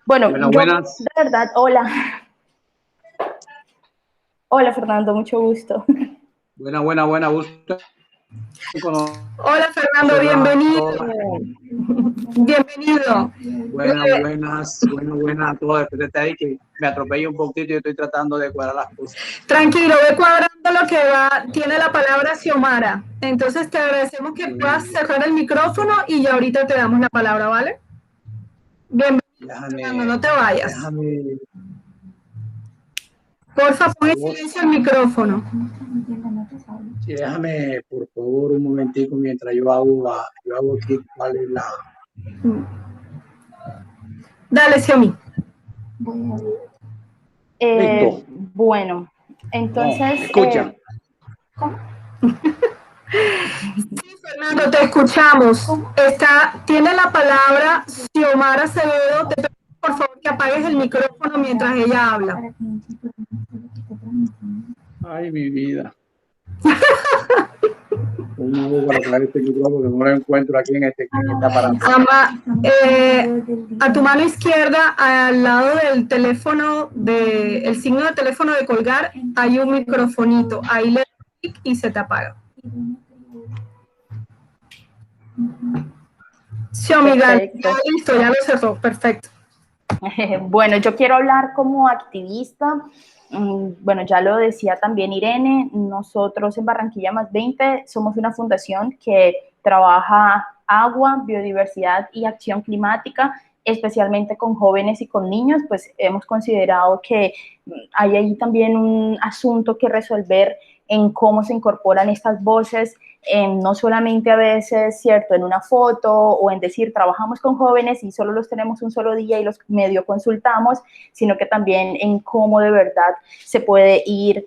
Bueno, Buenas, yo buenas. de verdad, hola. Hola Fernando, mucho gusto. Buena. Gusto en Hola Fernando, conocerlas a bienvenido. todas. Bienvenido. Buenas a todos. Después de ahí que me atropello un poquito y estoy tratando de cuadrar las cosas. Tranquilo, ve cuadrando lo que va. Tiene la palabra Xiomara. Entonces te agradecemos que puedas cerrar el micrófono y ya ahorita te damos la palabra, ¿vale? Bienvenido, Fernando, no te vayas. Porfa, pon en silencio el micrófono. Sí, déjame, por favor, un momentico mientras yo hago aquí cuál es la... Dale, Xiomi. Listo. Bueno, entonces... ¿Me escuchan? Sí, Fernando, te escuchamos. Tiene la palabra Xiomara Acevedo. Te pido, por favor, que apagues el micrófono mientras ella habla. Ay, mi vida. ¿Cómo hago para traer este micrófono? Porque no lo encuentro aquí en este aparato. A tu mano izquierda, al lado del teléfono, el signo de teléfono de colgar, hay un microfonito. Ahí le das clic y se te apaga. Xiomí, ya listo, ya lo cerró, perfecto. Bueno, yo quiero hablar como activista. Bueno, ya lo decía también Irene, nosotros en Barranquilla Más 20 somos una fundación que trabaja agua, biodiversidad y acción climática, especialmente con jóvenes y con niños. Pues hemos considerado que hay ahí también un asunto que resolver en cómo se incorporan estas voces, no solamente a veces, ¿cierto?, en una foto o en decir, trabajamos con jóvenes y solo los tenemos un solo día y los medio consultamos, sino que también en cómo de verdad se puede ir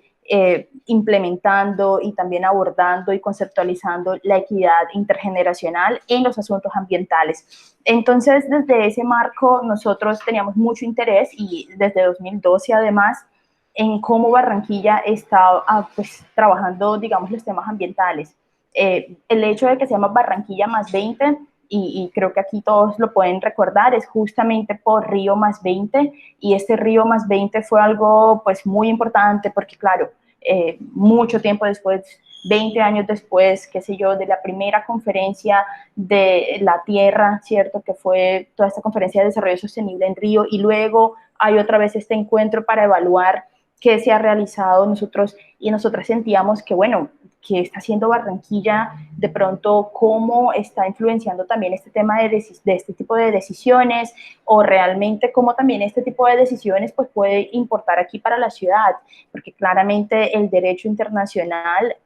implementando y también abordando y conceptualizando la equidad intergeneracional en los asuntos ambientales. Entonces, desde ese marco, nosotros teníamos mucho interés y desde 2012 además, en cómo Barranquilla está pues, trabajando, digamos, los temas ambientales. El hecho de que se llama Barranquilla Más 20, y creo que aquí todos lo pueden recordar, es justamente por Río Más 20, y este Río Más 20 fue algo pues muy importante porque claro, mucho tiempo después, 20 años después, qué sé yo, de la primera conferencia de la Tierra, ¿cierto? Que fue toda esta conferencia de desarrollo sostenible en Río, y luego hay otra vez este encuentro para evaluar qué se ha realizado nosotros, y nosotras sentíamos que, bueno, que está haciendo Barranquilla, de pronto cómo está influenciando también este tema de este tipo de decisiones, o realmente cómo también este tipo de decisiones pues puede importar aquí para la ciudad, porque claramente el derecho internacional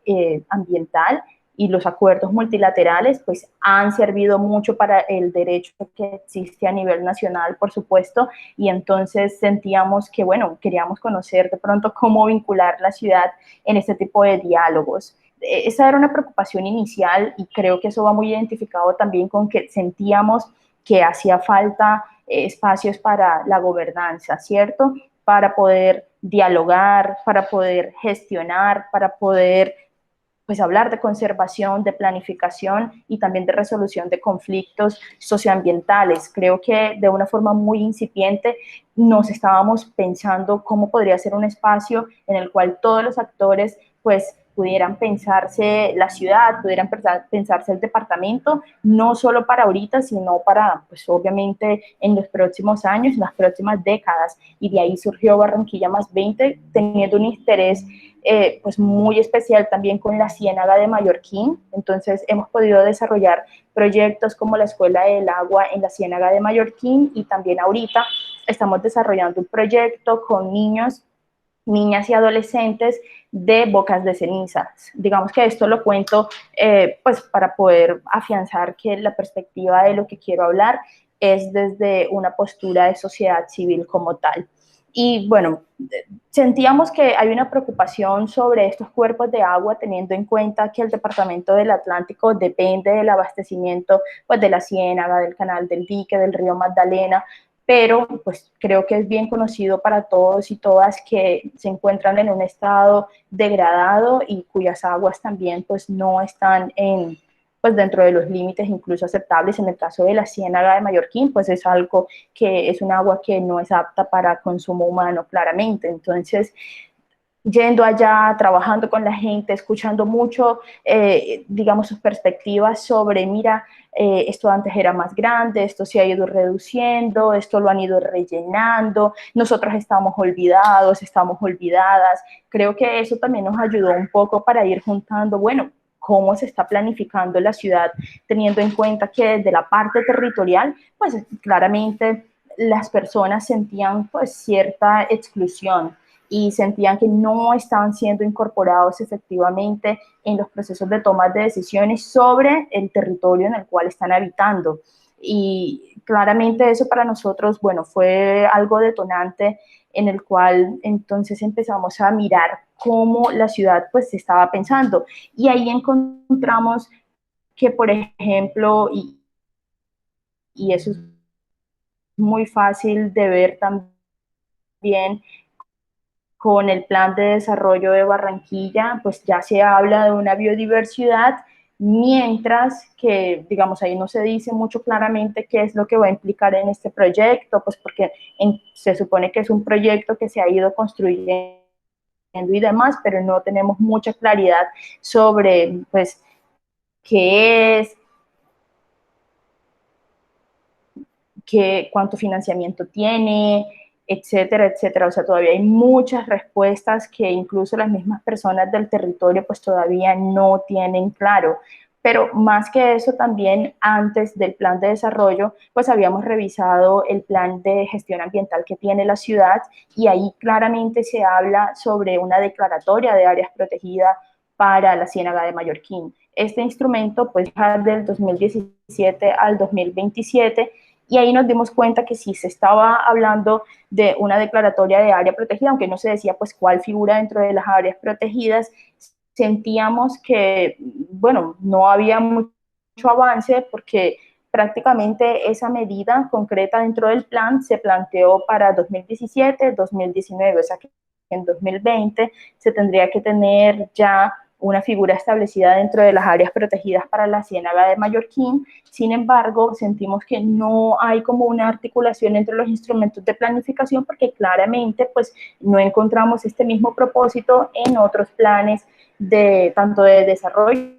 ambiental y los acuerdos multilaterales pues han servido mucho para el derecho que existe a nivel nacional, por supuesto, y entonces sentíamos que, bueno, queríamos conocer de pronto cómo vincular la ciudad en este tipo de diálogos. Esa era una preocupación inicial y creo que eso va muy identificado también con que sentíamos que hacía falta espacios para la gobernanza, ¿cierto? Para poder dialogar, para poder gestionar, para poder pues hablar de conservación, de planificación y también de resolución de conflictos socioambientales. Creo que de una forma muy incipiente nos estábamos pensando cómo podría ser un espacio en el cual todos los actores pues pudieran pensarse la ciudad, pudieran pensarse el departamento, no solo para ahorita, sino para, pues obviamente, en los próximos años, en las próximas décadas. Y de ahí surgió Barranquilla Más 20, teniendo un interés pues muy especial también con la Ciénaga de Mallorquín. Entonces hemos podido desarrollar proyectos como la Escuela del Agua en la Ciénaga de Mallorquín, y también ahorita estamos desarrollando un proyecto con niños, niñas y adolescentes de Bocas de Cenizas. Digamos que esto lo cuento pues para poder afianzar que la perspectiva de lo que quiero hablar es desde una postura de sociedad civil como tal. Y bueno, sentíamos que hay una preocupación sobre estos cuerpos de agua, teniendo en cuenta que el Departamento del Atlántico depende del abastecimiento pues, de la Ciénaga, del Canal del Dique, del río Magdalena, pero pues creo que es bien conocido para todos y todas que se encuentran en un estado degradado y cuyas aguas también pues no están pues dentro de los límites incluso aceptables. En el caso de la Ciénaga de Mallorquín, pues es algo que es un agua que no es apta para consumo humano, claramente. Entonces, yendo allá, trabajando con la gente, escuchando mucho, digamos, sus perspectivas sobre, mira, esto antes era más grande, esto se ha ido reduciendo, esto lo han ido rellenando, nosotros estamos olvidados, estamos olvidadas. Creo que eso también nos ayudó un poco para ir juntando, bueno, cómo se está planificando la ciudad, teniendo en cuenta que desde la parte territorial, pues claramente las personas sentían pues cierta exclusión y sentían que no estaban siendo incorporados efectivamente en los procesos de toma de decisiones sobre el territorio en el cual están habitando. Y claramente eso para nosotros, bueno, fue algo detonante en el cual entonces empezamos a mirar cómo la ciudad pues se estaba pensando. Y ahí encontramos que, por ejemplo, y eso es muy fácil de ver también, con el plan de desarrollo de Barranquilla, pues ya se habla de una biodiversidad, mientras que, digamos, ahí no se dice mucho claramente qué es lo que va a implicar en este proyecto, pues porque se supone que es un proyecto que se ha ido construyendo y demás, pero no tenemos mucha claridad sobre, pues, qué es, cuánto financiamiento tiene, etcétera, etcétera. O sea, todavía hay muchas respuestas que incluso las mismas personas del territorio pues todavía no tienen claro. Pero más que eso, también antes del plan de desarrollo, pues habíamos revisado el plan de gestión ambiental que tiene la ciudad y ahí claramente se habla sobre una declaratoria de áreas protegidas para la Ciénaga de Mallorquín. Este instrumento pues del 2017 al 2027 y ahí nos dimos cuenta que sí se estaba hablando de una declaratoria de área protegida, aunque no se decía pues cuál figura dentro de las áreas protegidas, sentíamos que, bueno, no había mucho avance porque prácticamente esa medida concreta dentro del plan se planteó para 2017, 2019, o sea que en 2020 se tendría que tener ya una figura establecida dentro de las áreas protegidas para la Ciénaga de Mallorquín. Sin embargo, sentimos que no hay como una articulación entre los instrumentos de planificación porque claramente pues no encontramos este mismo propósito en otros planes de tanto de desarrollo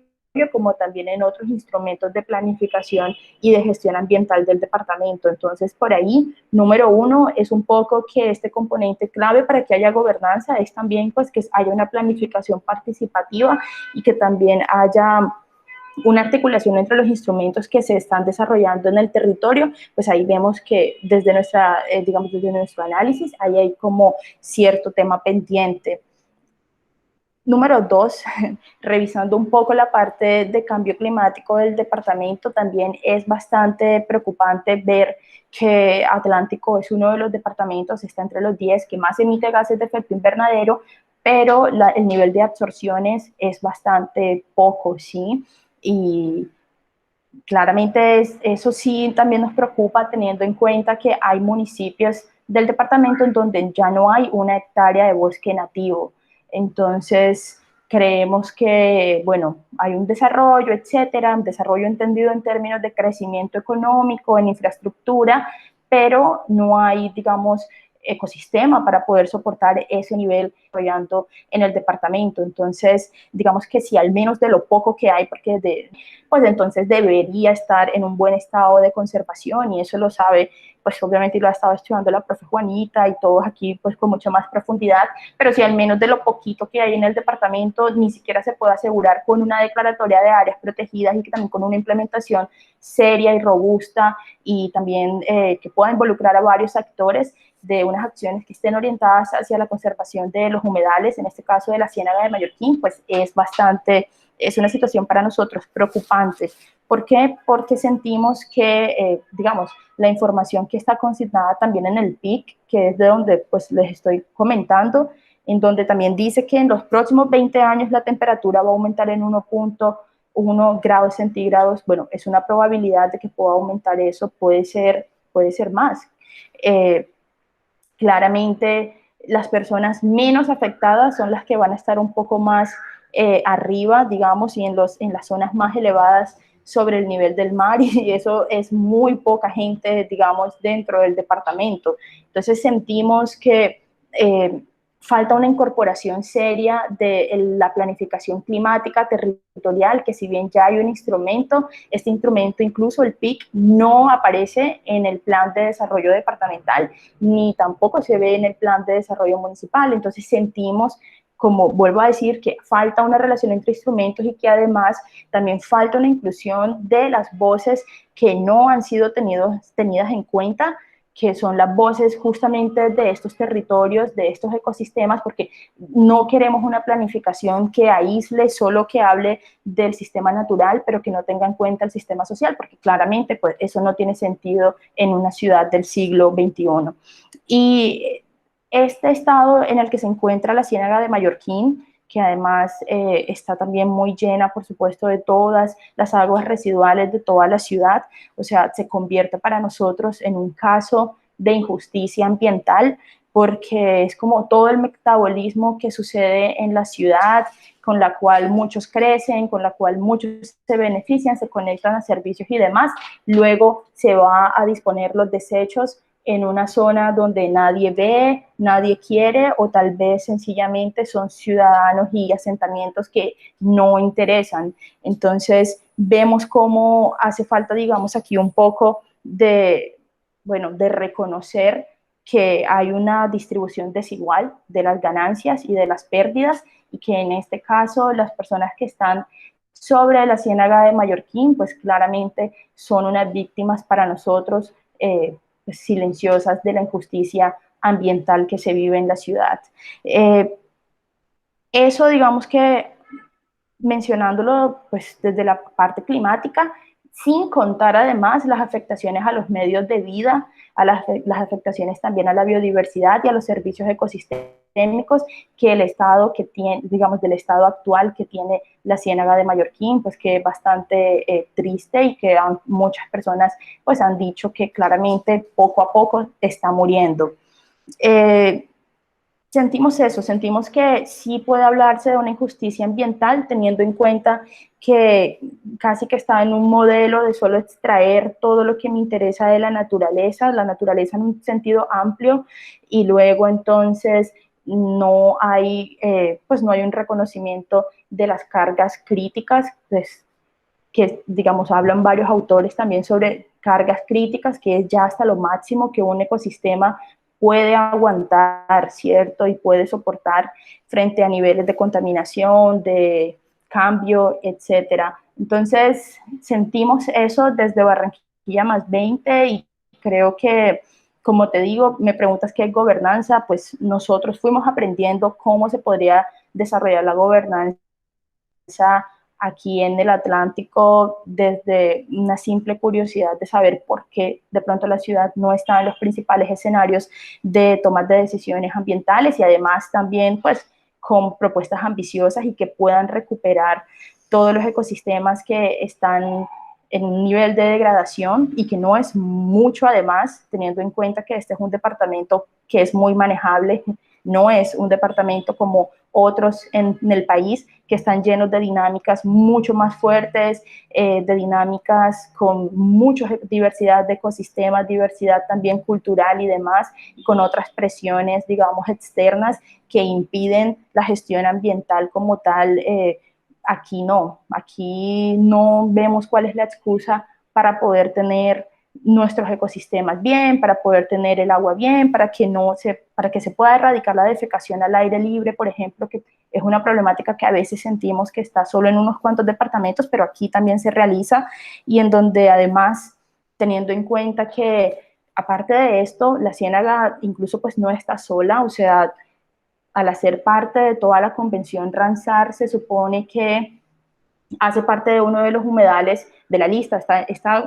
como también en otros instrumentos de planificación y de gestión ambiental del departamento. Entonces, por ahí, número uno, es un poco que este componente clave para que haya gobernanza es también pues que haya una planificación participativa y que también haya una articulación entre los instrumentos que se están desarrollando en el territorio. Pues ahí vemos que desde nuestra, digamos, desde nuestro análisis, ahí hay como cierto tema pendiente. Número dos, revisando un poco la parte de cambio climático del departamento, también es bastante preocupante ver que Atlántico es uno de los departamentos, está entre los 10 que más emite gases de efecto invernadero, pero el nivel de absorciones es bastante poco, ¿sí? Y claramente eso sí también nos preocupa teniendo en cuenta que hay municipios del departamento en donde ya no hay una hectárea de bosque nativo. Entonces, creemos que, bueno, hay un desarrollo, etcétera, un desarrollo entendido en términos de crecimiento económico, en infraestructura, pero no hay, digamos, ecosistema para poder soportar ese nivel desarrollando en el departamento. Entonces, digamos que si al menos de lo poco que hay, porque pues entonces debería estar en un buen estado de conservación y eso lo sabe, pues obviamente lo ha estado estudiando la profe Juanita y todos aquí pues con mucha más profundidad, pero si al menos de lo poquito que hay en el departamento ni siquiera se puede asegurar con una declaratoria de áreas protegidas y que también con una implementación seria y robusta y también que pueda involucrar a varios actores de unas acciones que estén orientadas hacia la conservación de los humedales, en este caso de la Ciénaga de Mallorquín, pues es una situación para nosotros preocupante. ¿Por qué? Porque sentimos que, digamos, la información que está consignada también en el PIC, que es de donde pues les estoy comentando, en donde también dice que en los próximos 20 años la temperatura va a aumentar en 1.1 grados centígrados. Bueno, es una probabilidad de que pueda aumentar eso, puede ser más. Claramente las personas menos afectadas son las que van a estar un poco más arriba, digamos, y en las zonas más elevadas sobre el nivel del mar y eso es muy poca gente, digamos, dentro del departamento. Entonces sentimos que falta una incorporación seria de la planificación climática territorial, que si bien ya hay un instrumento, este instrumento, incluso el PIC, no aparece en el plan de desarrollo departamental, ni tampoco se ve en el plan de desarrollo municipal. Entonces sentimos, como vuelvo a decir, que falta una relación entre instrumentos y que además también falta una inclusión de las voces que no han sido tenidas en cuenta, que son las voces justamente de estos territorios, de estos ecosistemas, porque no queremos una planificación que aísle, solo que hable del sistema natural, pero que no tenga en cuenta el sistema social, porque claramente pues, eso no tiene sentido en una ciudad del siglo XXI. Y este estado en el que se encuentra la Ciénaga de Mallorquín, que además está también muy llena, por supuesto, de todas las aguas residuales de toda la ciudad, o sea, se convierte para nosotros en un caso de injusticia ambiental, porque es como todo el metabolismo que sucede en la ciudad, con la cual muchos crecen, con la cual muchos se benefician, se conectan a servicios y demás, luego se va a disponer los desechos en una zona donde nadie ve, nadie quiere, o tal vez sencillamente son ciudadanos y asentamientos que no interesan. Entonces, vemos cómo hace falta, digamos, aquí un poco de, bueno, de reconocer que hay una distribución desigual de las ganancias y de las pérdidas, y que en este caso las personas que están sobre la Ciénaga de Mallorquín, pues claramente son unas víctimas para nosotros, silenciosas de la injusticia ambiental que se vive en la ciudad. Eso, digamos que mencionándolo pues desde la parte climática, sin contar además las afectaciones a los medios de vida, a las afectaciones también a la biodiversidad y a los servicios ecosistémicos que el estado que tiene, digamos, del estado actual que tiene la Ciénaga de Mallorquín, pues que es bastante triste, y que muchas personas pues han dicho que claramente poco a poco está muriendo. Sentimos eso, sentimos que sí puede hablarse de una injusticia ambiental, teniendo en cuenta que casi que está en un modelo de solo extraer todo lo que me interesa de la naturaleza en un sentido amplio, y luego entonces no hay, pues no hay un reconocimiento de las cargas críticas, pues, que digamos hablan varios autores también sobre cargas críticas, que es ya hasta lo máximo que un ecosistema puede aguantar, ¿cierto? Y puede soportar frente a niveles de contaminación, de cambio, etcétera. Entonces, sentimos eso desde Barranquilla más 20, y creo que, como te digo, me preguntas qué es gobernanza, pues nosotros fuimos aprendiendo cómo se podría desarrollar la gobernanza aquí en el Atlántico desde una simple curiosidad de saber por qué de pronto la ciudad no está en los principales escenarios de tomas de decisiones ambientales, y además también pues con propuestas ambiciosas y que puedan recuperar todos los ecosistemas que están en un nivel de degradación, y que no es mucho además, teniendo en cuenta que este es un departamento que es muy manejable, no es un departamento como otros en el país que están llenos de dinámicas mucho más fuertes, de dinámicas con mucha diversidad de ecosistemas, diversidad también cultural y demás, y con otras presiones, digamos, externas que impiden la gestión ambiental como tal. Aquí no vemos cuál es la excusa para poder tener nuestros ecosistemas bien, para poder tener el agua bien, para que se pueda erradicar la defecación al aire libre, por ejemplo, que es una problemática que a veces sentimos que está solo en unos cuantos departamentos, pero aquí también se realiza, y en donde además, teniendo en cuenta que aparte de esto, la Ciénaga incluso pues no está sola, o sea, al hacer parte de toda la convención Ramsar, se supone que hace parte de uno de los humedales de la lista,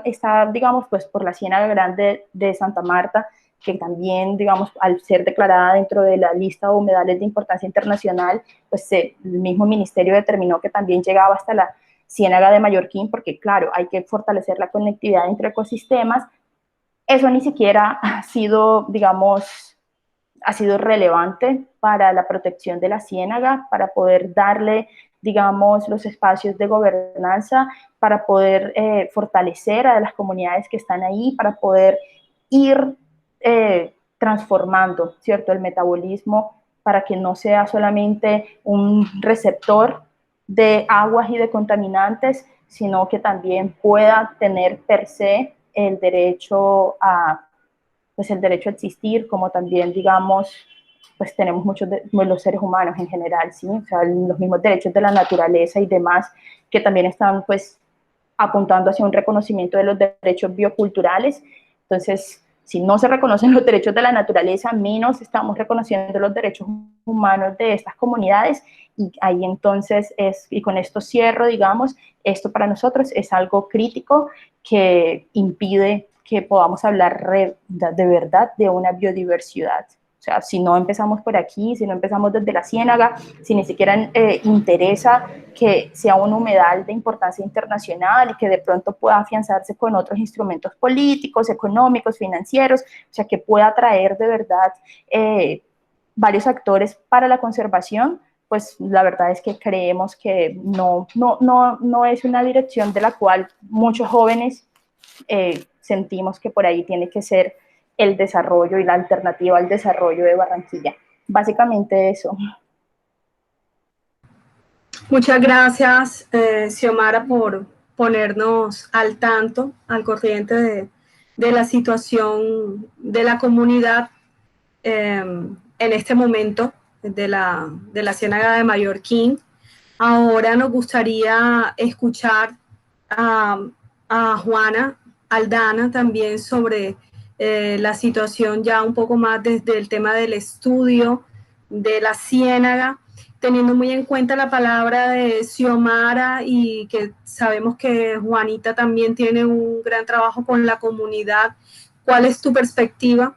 está digamos, pues por la Ciénaga Grande de Santa Marta, que también, digamos, al ser declarada dentro de la lista de humedales de importancia internacional, pues el mismo ministerio determinó que también llegaba hasta la Ciénaga de Mallorquín, porque claro, hay que fortalecer la conectividad entre ecosistemas. Eso ni siquiera ha sido, digamos, ha sido relevante para la protección de la ciénaga, para poder darle digamos, los espacios de gobernanza para poder fortalecer a las comunidades que están ahí, para poder ir transformando, ¿cierto?, el metabolismo para que no sea solamente un receptor de aguas y de contaminantes, sino que también pueda tener per se el derecho a, pues el derecho a existir, como también, digamos, pues tenemos muchos de los seres humanos en general, ¿sí? O sea, los mismos derechos de la naturaleza y demás, que también están, pues, apuntando hacia un reconocimiento de los derechos bioculturales. Entonces, si no se reconocen los derechos de la naturaleza, menos estamos reconociendo los derechos humanos de estas comunidades, y ahí entonces y con esto cierro, digamos, esto para nosotros es algo crítico que impide que podamos hablar de verdad de una biodiversidad. O sea, si no empezamos por aquí, si no empezamos desde la ciénaga, si ni siquiera interesa que sea un humedal de importancia internacional y que de pronto pueda afianzarse con otros instrumentos políticos, económicos, financieros, o sea, que pueda atraer de verdad varios actores para la conservación, pues la verdad es que creemos que no es una dirección de la cual muchos jóvenes sentimos que por ahí tiene que ser el desarrollo y la alternativa al desarrollo de Barranquilla. Básicamente eso. Muchas gracias, Xiomara, por ponernos al tanto, al corriente de la situación de la comunidad en este momento de la Ciénaga de Mallorquín. Ahora nos gustaría escuchar a Juana Aldana también sobre la situación ya un poco más desde el tema del estudio de la ciénaga, teniendo muy en cuenta la palabra de Xiomara y que sabemos que Juanita también tiene un gran trabajo con la comunidad. ¿Cuál es tu perspectiva?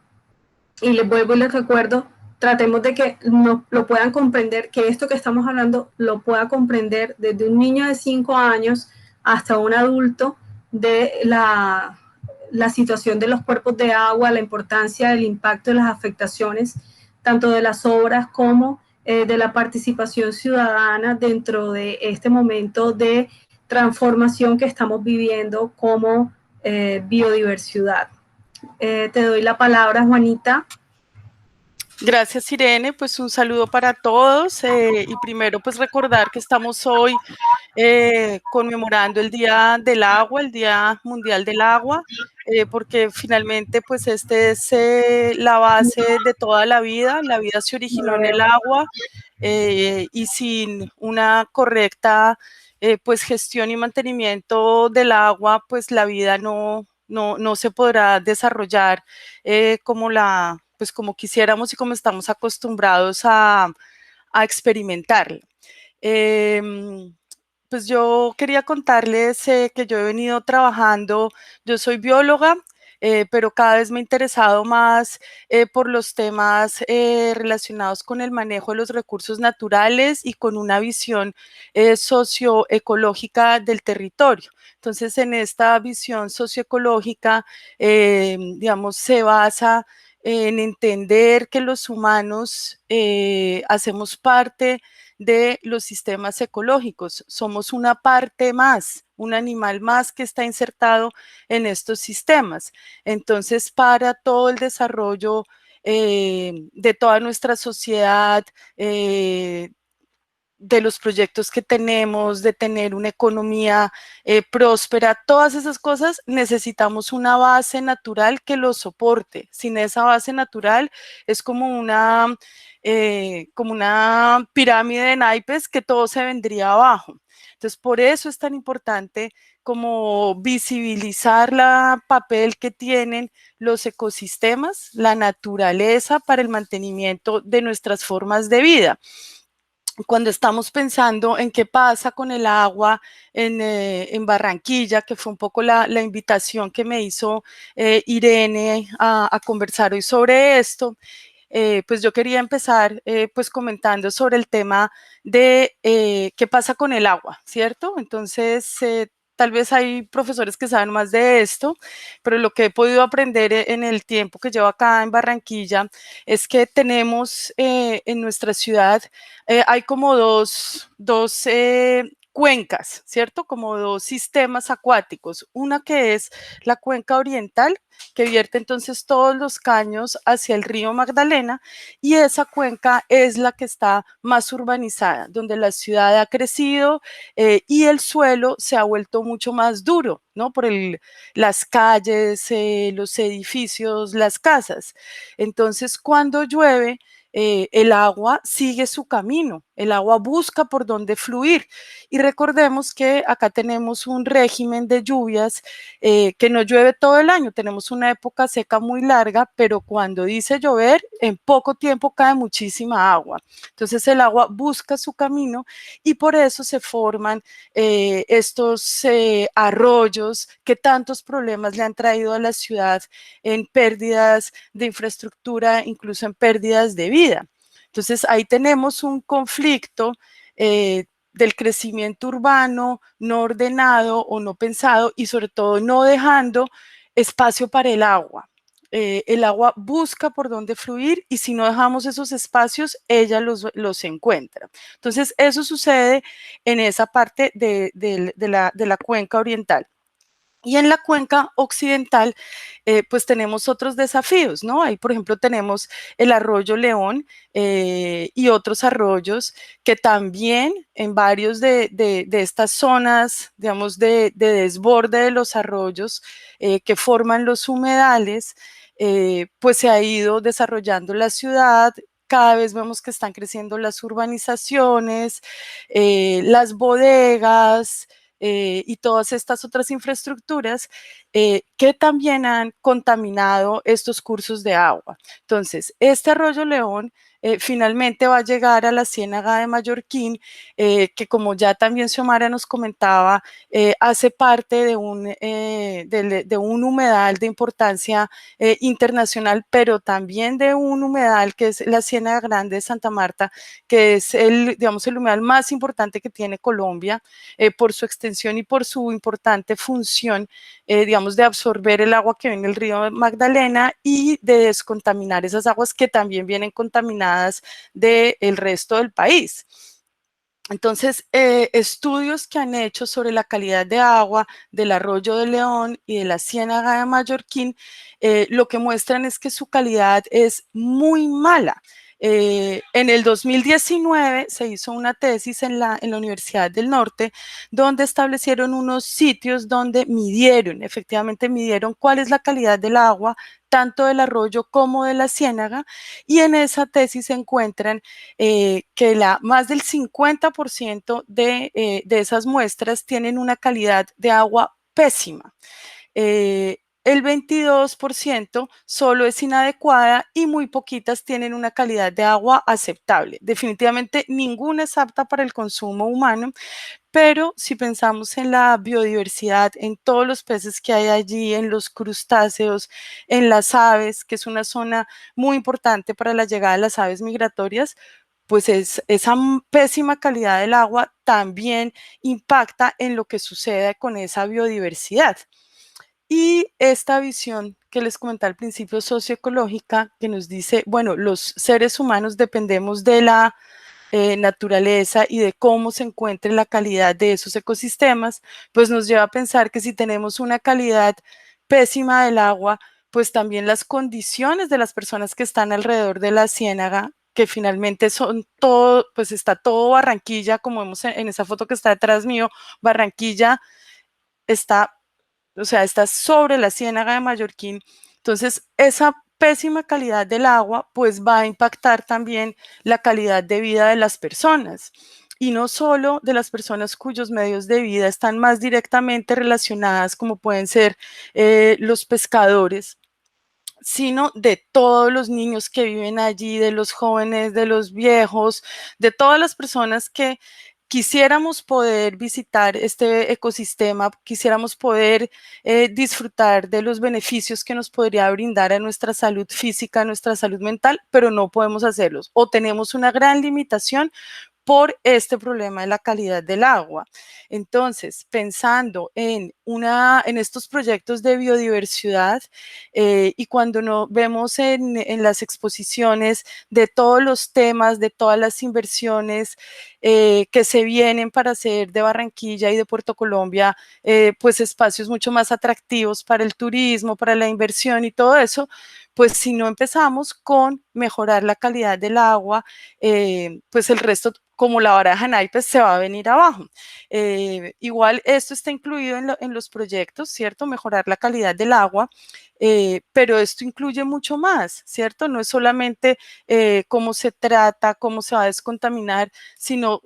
Y les vuelvo y les recuerdo, tratemos de que lo puedan comprender, que esto que estamos hablando lo pueda comprender desde un niño de 5 años hasta un adulto, de la situación de los cuerpos de agua, la importancia del impacto de las afectaciones, tanto de las obras como de la participación ciudadana dentro de este momento de transformación que estamos viviendo como biodiversidad. Te doy la palabra, Juanita. Gracias, Irene. Pues un saludo para todos y primero pues recordar que estamos hoy conmemorando el Día del Agua, el Día Mundial del Agua, porque finalmente pues este es la base de toda la vida se originó en el agua y sin una correcta pues gestión y mantenimiento del agua, pues la vida no se podrá desarrollar como quisiéramos y como estamos acostumbrados a experimentarla. Pues yo quería contarles que yo he venido trabajando, yo soy bióloga, pero cada vez me he interesado más por los temas relacionados con el manejo de los recursos naturales y con una visión socioecológica del territorio. Entonces, en esta visión socioecológica, digamos, se basa en entender que los humanos hacemos parte de los sistemas ecológicos, somos una parte más, un animal más que está insertado en estos sistemas. Entonces, para todo el desarrollo de toda nuestra sociedad, de los proyectos que tenemos, de tener una economía próspera, todas esas cosas, necesitamos una base natural que lo soporte. Sin esa base natural es como una pirámide de naipes que todo se vendría abajo. Entonces, por eso es tan importante como visibilizar el papel que tienen los ecosistemas, la naturaleza para el mantenimiento de nuestras formas de vida. Cuando estamos pensando en qué pasa con el agua en Barranquilla, que fue un poco la invitación que me hizo Irene a conversar hoy sobre esto, pues yo quería empezar pues comentando sobre el tema de qué pasa con el agua, ¿cierto? Entonces, tal vez hay profesores que saben más de esto, pero lo que he podido aprender en el tiempo que llevo acá en Barranquilla es que tenemos en nuestra ciudad, hay como dos cuencas, ¿cierto? Como dos sistemas acuáticos. Una que es la cuenca oriental, que vierte entonces todos los caños hacia el río Magdalena, y esa cuenca es la que está más urbanizada, donde la ciudad ha crecido y el suelo se ha vuelto mucho más duro, ¿no? Por las calles, los edificios, las casas. Entonces, cuando llueve, el agua sigue su camino, el agua busca por dónde fluir. Y recordemos que acá tenemos un régimen de lluvias que no llueve todo el año, tenemos una época seca muy larga, pero cuando dice llover, en poco tiempo cae muchísima agua. Entonces el agua busca su camino y por eso se forman estos arroyos que tantos problemas le han traído a la ciudad en pérdidas de infraestructura, incluso en pérdidas de vida. Entonces ahí tenemos un conflicto del crecimiento urbano no ordenado o no pensado y sobre todo no dejando espacio para el agua. El agua busca por dónde fluir y si no dejamos esos espacios, ella los encuentra. Entonces eso sucede en esa parte de la cuenca oriental. Y en la cuenca occidental, pues tenemos otros desafíos, ¿no? Ahí, por ejemplo, tenemos el arroyo León y otros arroyos que también en varios de estas zonas, digamos, de desborde de los arroyos que forman los humedales, pues se ha ido desarrollando la ciudad. Cada vez vemos que están creciendo las urbanizaciones, las bodegas, y todas estas otras infraestructuras que también han contaminado estos cursos de agua. Entonces, este arroyo León finalmente va a llegar a la Ciénaga de Mallorquín, que como ya también Xiomara nos comentaba, hace parte de un humedal de importancia internacional, pero también de un humedal que es la Ciénaga Grande de Santa Marta, que es digamos, el humedal más importante que tiene Colombia por su extensión y por su importante función, digamos, de absorber el agua que viene del río Magdalena y de descontaminar esas aguas que también vienen contaminadas del resto del país. Entonces, estudios que han hecho sobre la calidad de agua del arroyo de León y de la Ciénaga de Mallorquín, lo que muestran es que su calidad es muy mala. En el 2019 se hizo una tesis en la Universidad del Norte donde establecieron unos sitios donde efectivamente midieron cuál es la calidad del agua, tanto del arroyo como de la ciénaga, y en esa tesis se encuentran que más del 50% de esas muestras tienen una calidad de agua pésima. El 22% solo es inadecuada y muy poquitas tienen una calidad de agua aceptable. Definitivamente ninguna es apta para el consumo humano, pero si pensamos en la biodiversidad, en todos los peces que hay allí, en los crustáceos, en las aves, que es una zona muy importante para la llegada de las aves migratorias, pues esa pésima calidad del agua también impacta en lo que sucede con esa biodiversidad. Y esta visión que les comenté al principio socioecológica, que nos dice, bueno, los seres humanos dependemos de la naturaleza y de cómo se encuentre la calidad de esos ecosistemas, pues nos lleva a pensar que si tenemos una calidad pésima del agua, pues también las condiciones de las personas que están alrededor de la ciénaga, que finalmente son todo, pues está todo Barranquilla, como vemos en esa foto que está detrás mío, Barranquilla está, o sea, está sobre la Ciénaga de Mallorquín. Entonces, esa pésima calidad del agua, pues va a impactar también la calidad de vida de las personas. Y no solo de las personas cuyos medios de vida están más directamente relacionadas, como pueden ser los pescadores, sino de todos los niños que viven allí, de los jóvenes, de los viejos, de todas las personas que quisiéramos poder visitar este ecosistema, quisiéramos poder disfrutar de los beneficios que nos podría brindar a nuestra salud física, a nuestra salud mental, pero no podemos hacerlos o tenemos una gran limitación por este problema de la calidad del agua. Entonces, pensando en estos proyectos de biodiversidad y cuando vemos en las exposiciones de todos los temas, de todas las inversiones que se vienen para hacer de Barranquilla y de Puerto Colombia, pues espacios mucho más atractivos para el turismo, para la inversión y todo eso, pues si no empezamos con mejorar la calidad del agua, pues el resto, como la baraja naipes, se va a venir abajo. Igual esto está incluido en los proyectos, ¿cierto? Mejorar la calidad del agua, pero esto incluye mucho más, ¿cierto? No es solamente cómo se trata, cómo se va a descontaminar, sino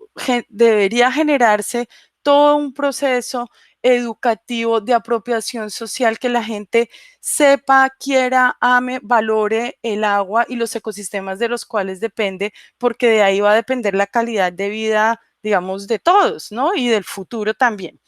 debería generarse todo un proceso educativo de apropiación social, que la gente sepa, quiera, ame, valore el agua y los ecosistemas de los cuales depende, porque de ahí va a depender la calidad de vida, digamos, de todos, ¿no? Y del futuro también.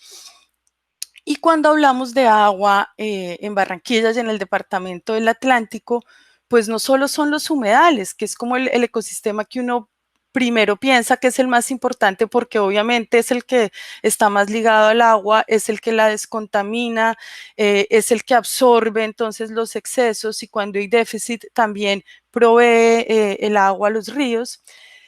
Y cuando hablamos de agua en Barranquilla y en el departamento del Atlántico, pues no solo son los humedales, que es como el ecosistema que uno primero piensa que es el más importante, porque obviamente es el que está más ligado al agua, es el que la descontamina, es el que absorbe entonces los excesos, y cuando hay déficit también provee el agua a los ríos,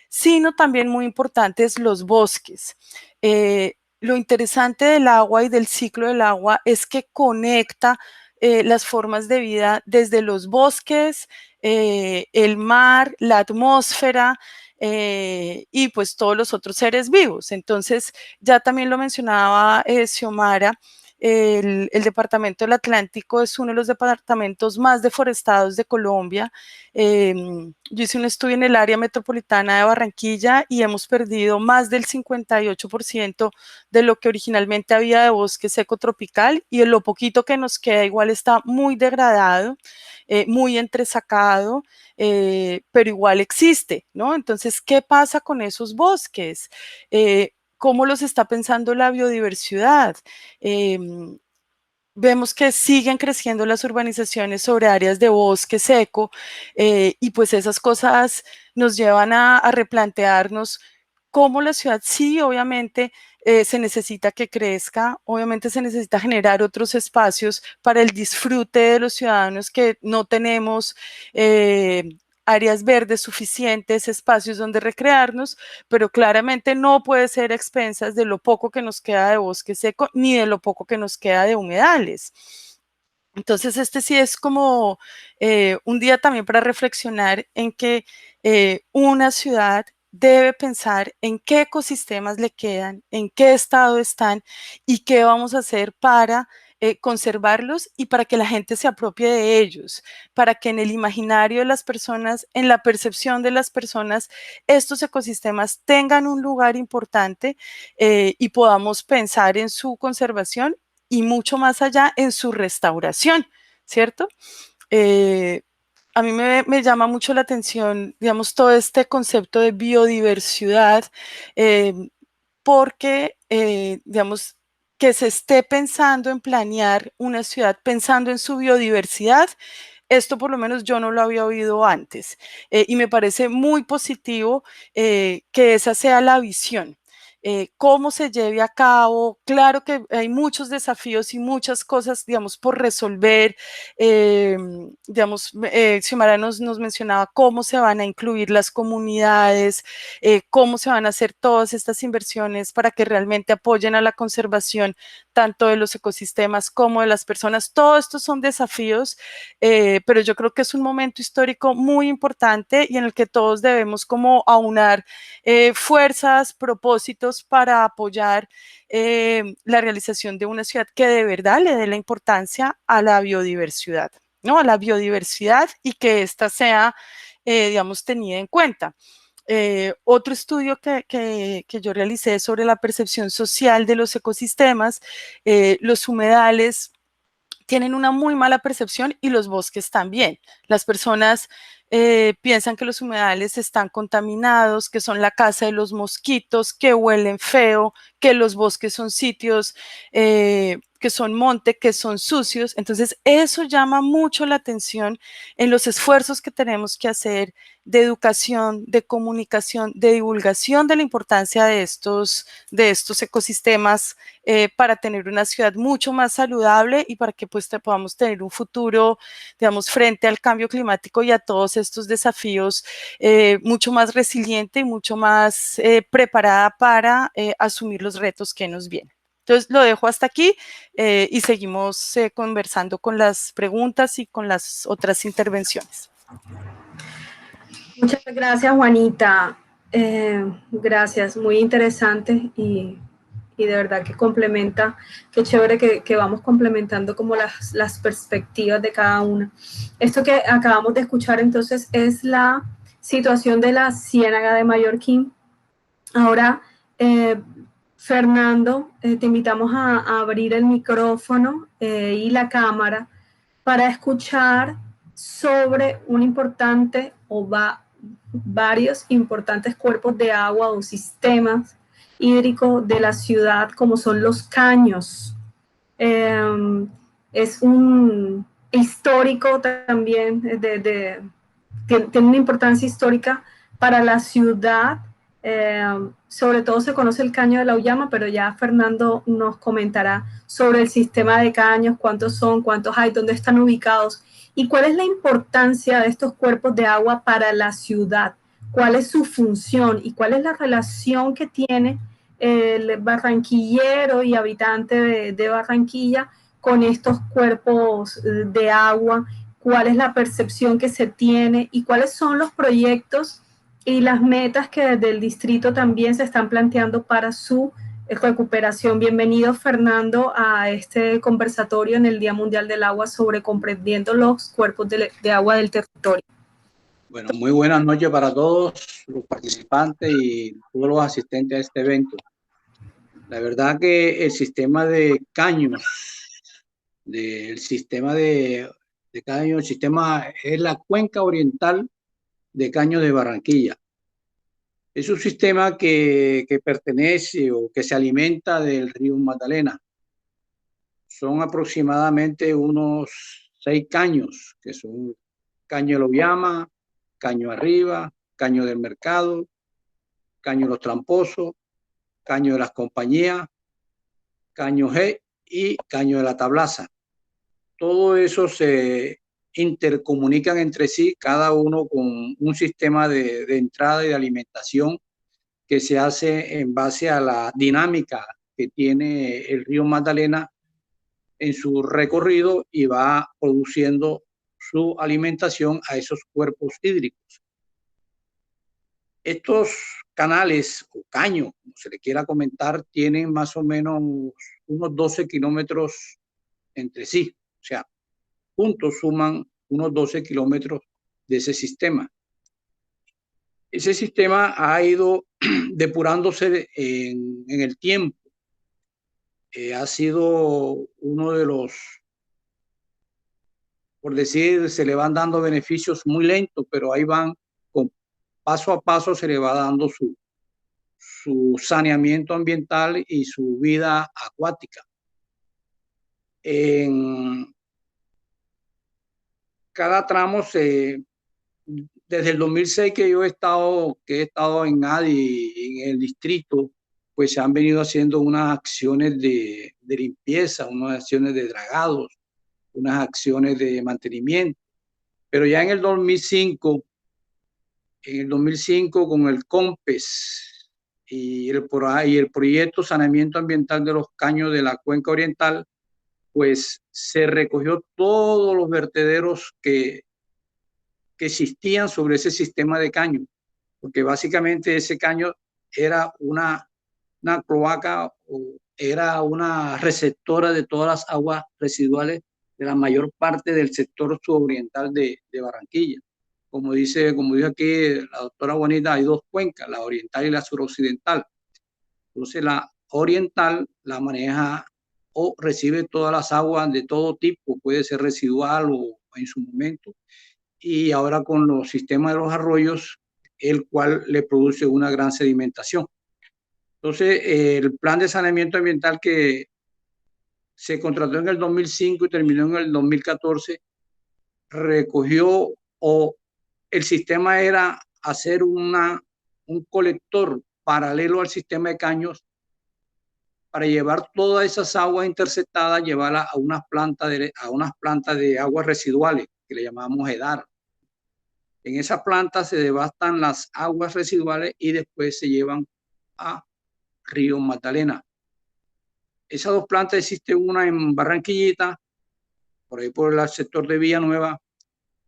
sino también muy importantes los bosques. Lo interesante del agua y del ciclo del agua es que conecta las formas de vida desde los bosques, el mar, la atmósfera, y pues todos los otros seres vivos. Entonces, ya también lo mencionaba Xiomara, el departamento del Atlántico es uno de los departamentos más deforestados de Colombia. Yo hice un estudio en el área metropolitana de Barranquilla y hemos perdido más del 58% de lo que originalmente había de bosque seco tropical, y en lo poquito que nos queda igual está muy degradado, muy entresacado, pero igual existe, ¿no? Entonces, ¿qué pasa con esos bosques? ¿Cómo los está pensando la biodiversidad? Vemos que siguen creciendo las urbanizaciones sobre áreas de bosque seco, y pues esas cosas nos llevan a replantearnos cómo la ciudad sí, obviamente, se necesita que crezca, obviamente se necesita generar otros espacios para el disfrute de los ciudadanos que no tenemos áreas verdes suficientes, espacios donde recrearnos, pero claramente no puede ser a expensas de lo poco que nos queda de bosque seco ni de lo poco que nos queda de humedales. Entonces, este sí es como un día también para reflexionar en que una ciudad debe pensar en qué ecosistemas le quedan, en qué estado están y qué vamos a hacer para conservarlos y para que la gente se apropie de ellos, para que en el imaginario de las personas, en la percepción de las personas, estos ecosistemas tengan un lugar importante y podamos pensar en su conservación y mucho más allá en su restauración, ¿cierto? A mí me llama mucho la atención, digamos, todo este concepto de biodiversidad, porque, digamos, que se esté pensando en planear una ciudad pensando en su biodiversidad, esto por lo menos yo no lo había oído antes, y me parece muy positivo que esa sea la visión. Cómo se lleve a cabo, claro que hay muchos desafíos y muchas cosas, digamos, por resolver. Digamos, Xiomara nos mencionaba cómo se van a incluir las comunidades, cómo se van a hacer todas estas inversiones para que realmente apoyen a la conservación tanto de los ecosistemas como de las personas. Todos estos son desafíos, pero yo creo que es un momento histórico muy importante y en el que todos debemos como aunar fuerzas, propósitos para apoyar la realización de una ciudad que de verdad le dé la importancia a la biodiversidad, ¿no? A la biodiversidad y que ésta sea, digamos, tenida en cuenta. Otro estudio que yo realicé sobre la percepción social de los ecosistemas, los humedales tienen una muy mala percepción y los bosques también. Las personas piensan que los humedales están contaminados, que son la casa de los mosquitos, que huelen feo, que los bosques son sitios que son monte, que son sucios. Entonces, eso llama mucho la atención en los esfuerzos que tenemos que hacer de educación, de comunicación, de divulgación de la importancia de estos ecosistemas para tener una ciudad mucho más saludable y para que pues podamos tener un futuro, digamos, frente al cambio climático y a todos estos desafíos mucho más resiliente y mucho más preparada para asumir los retos que nos vienen. Entonces lo dejo hasta aquí y seguimos conversando con las preguntas y con las otras intervenciones. Muchas gracias, Juanita. Gracias, muy interesante y de verdad que complementa, qué chévere que vamos complementando como las perspectivas de cada una. Esto que acabamos de escuchar entonces es la situación de la Ciénaga de Mallorquín. Ahora, Fernando, te invitamos a abrir el micrófono y la cámara para escuchar sobre un importante varios importantes cuerpos de agua o sistemas hídricos de la ciudad, como son los caños. Es un histórico también, tiene una importancia histórica para la ciudad. Sobre todo se conoce el caño de la Auyama, pero ya Fernando nos comentará sobre el sistema de caños, cuántos son, cuántos hay, dónde están ubicados y cuál es la importancia de estos cuerpos de agua para la ciudad, cuál es su función y cuál es la relación que tiene el barranquillero y habitante de Barranquilla con estos cuerpos de agua, cuál es la percepción que se tiene y cuáles son los proyectos y las metas que desde el distrito también se están planteando para su recuperación. Bienvenido, Fernando, a este conversatorio en el Día Mundial del Agua sobre comprendiendo los cuerpos de agua del territorio. Bueno, muy buenas noches para todos los participantes y todos los asistentes a este evento. La verdad que el sistema de caños, el sistema es la cuenca oriental de caños de Barranquilla. Es un sistema que pertenece o que se alimenta del río Magdalena. Son aproximadamente unos 6 caños, que son Caño de la Auyama, Caño Arriba, Caño del Mercado, Caño de los Tramposos, Caño de las Compañías, Caño G y Caño de la Tablaza. Todo eso se intercomunican entre sí, cada uno con un sistema de entrada y de alimentación que se hace en base a la dinámica que tiene el río Magdalena en su recorrido y va produciendo su alimentación a esos cuerpos hídricos. Estos canales o caños, como se le quiera comentar, tienen más o menos unos 12 kilómetros entre sí. O sea, juntos suman unos 12 kilómetros de ese sistema. Ese sistema ha ido depurándose en el tiempo. Ha sido uno de los, por decir, se le van dando beneficios muy lentos, pero ahí van, con paso a paso se le va dando su saneamiento ambiental y su vida acuática. En cada tramo desde el 2006 que he estado en ADI, en el distrito, pues se han venido haciendo unas acciones de limpieza, unas acciones de dragados, unas acciones de mantenimiento. Pero ya en el 2005 con el COMPES y el proyecto Saneamiento Ambiental de los Caños de la Cuenca Oriental, pues se recogió todos los vertederos que existían sobre ese sistema de caño, porque básicamente ese caño era una cloaca o era una receptora de todas las aguas residuales de la mayor parte del sector suroriental de Barranquilla. Como dijo aquí la doctora Juanita, hay 2 cuencas, la oriental y la suroccidental. Entonces la oriental la maneja o recibe todas las aguas de todo tipo, puede ser residual o en su momento, y ahora con los sistemas de los arroyos, el cual le produce una gran sedimentación. Entonces, el plan de saneamiento ambiental que se contrató en el 2005 y terminó en el 2014, recogió, o el sistema era hacer un colector paralelo al sistema de caños para llevar todas esas aguas interceptadas, llevarlas a unas plantas de aguas residuales, que le llamamos EDAR. En esas plantas se devastan las aguas residuales y después se llevan a Río Magdalena. Esas dos plantas existen, una en Barranquillita, por ahí por el sector de Villanueva,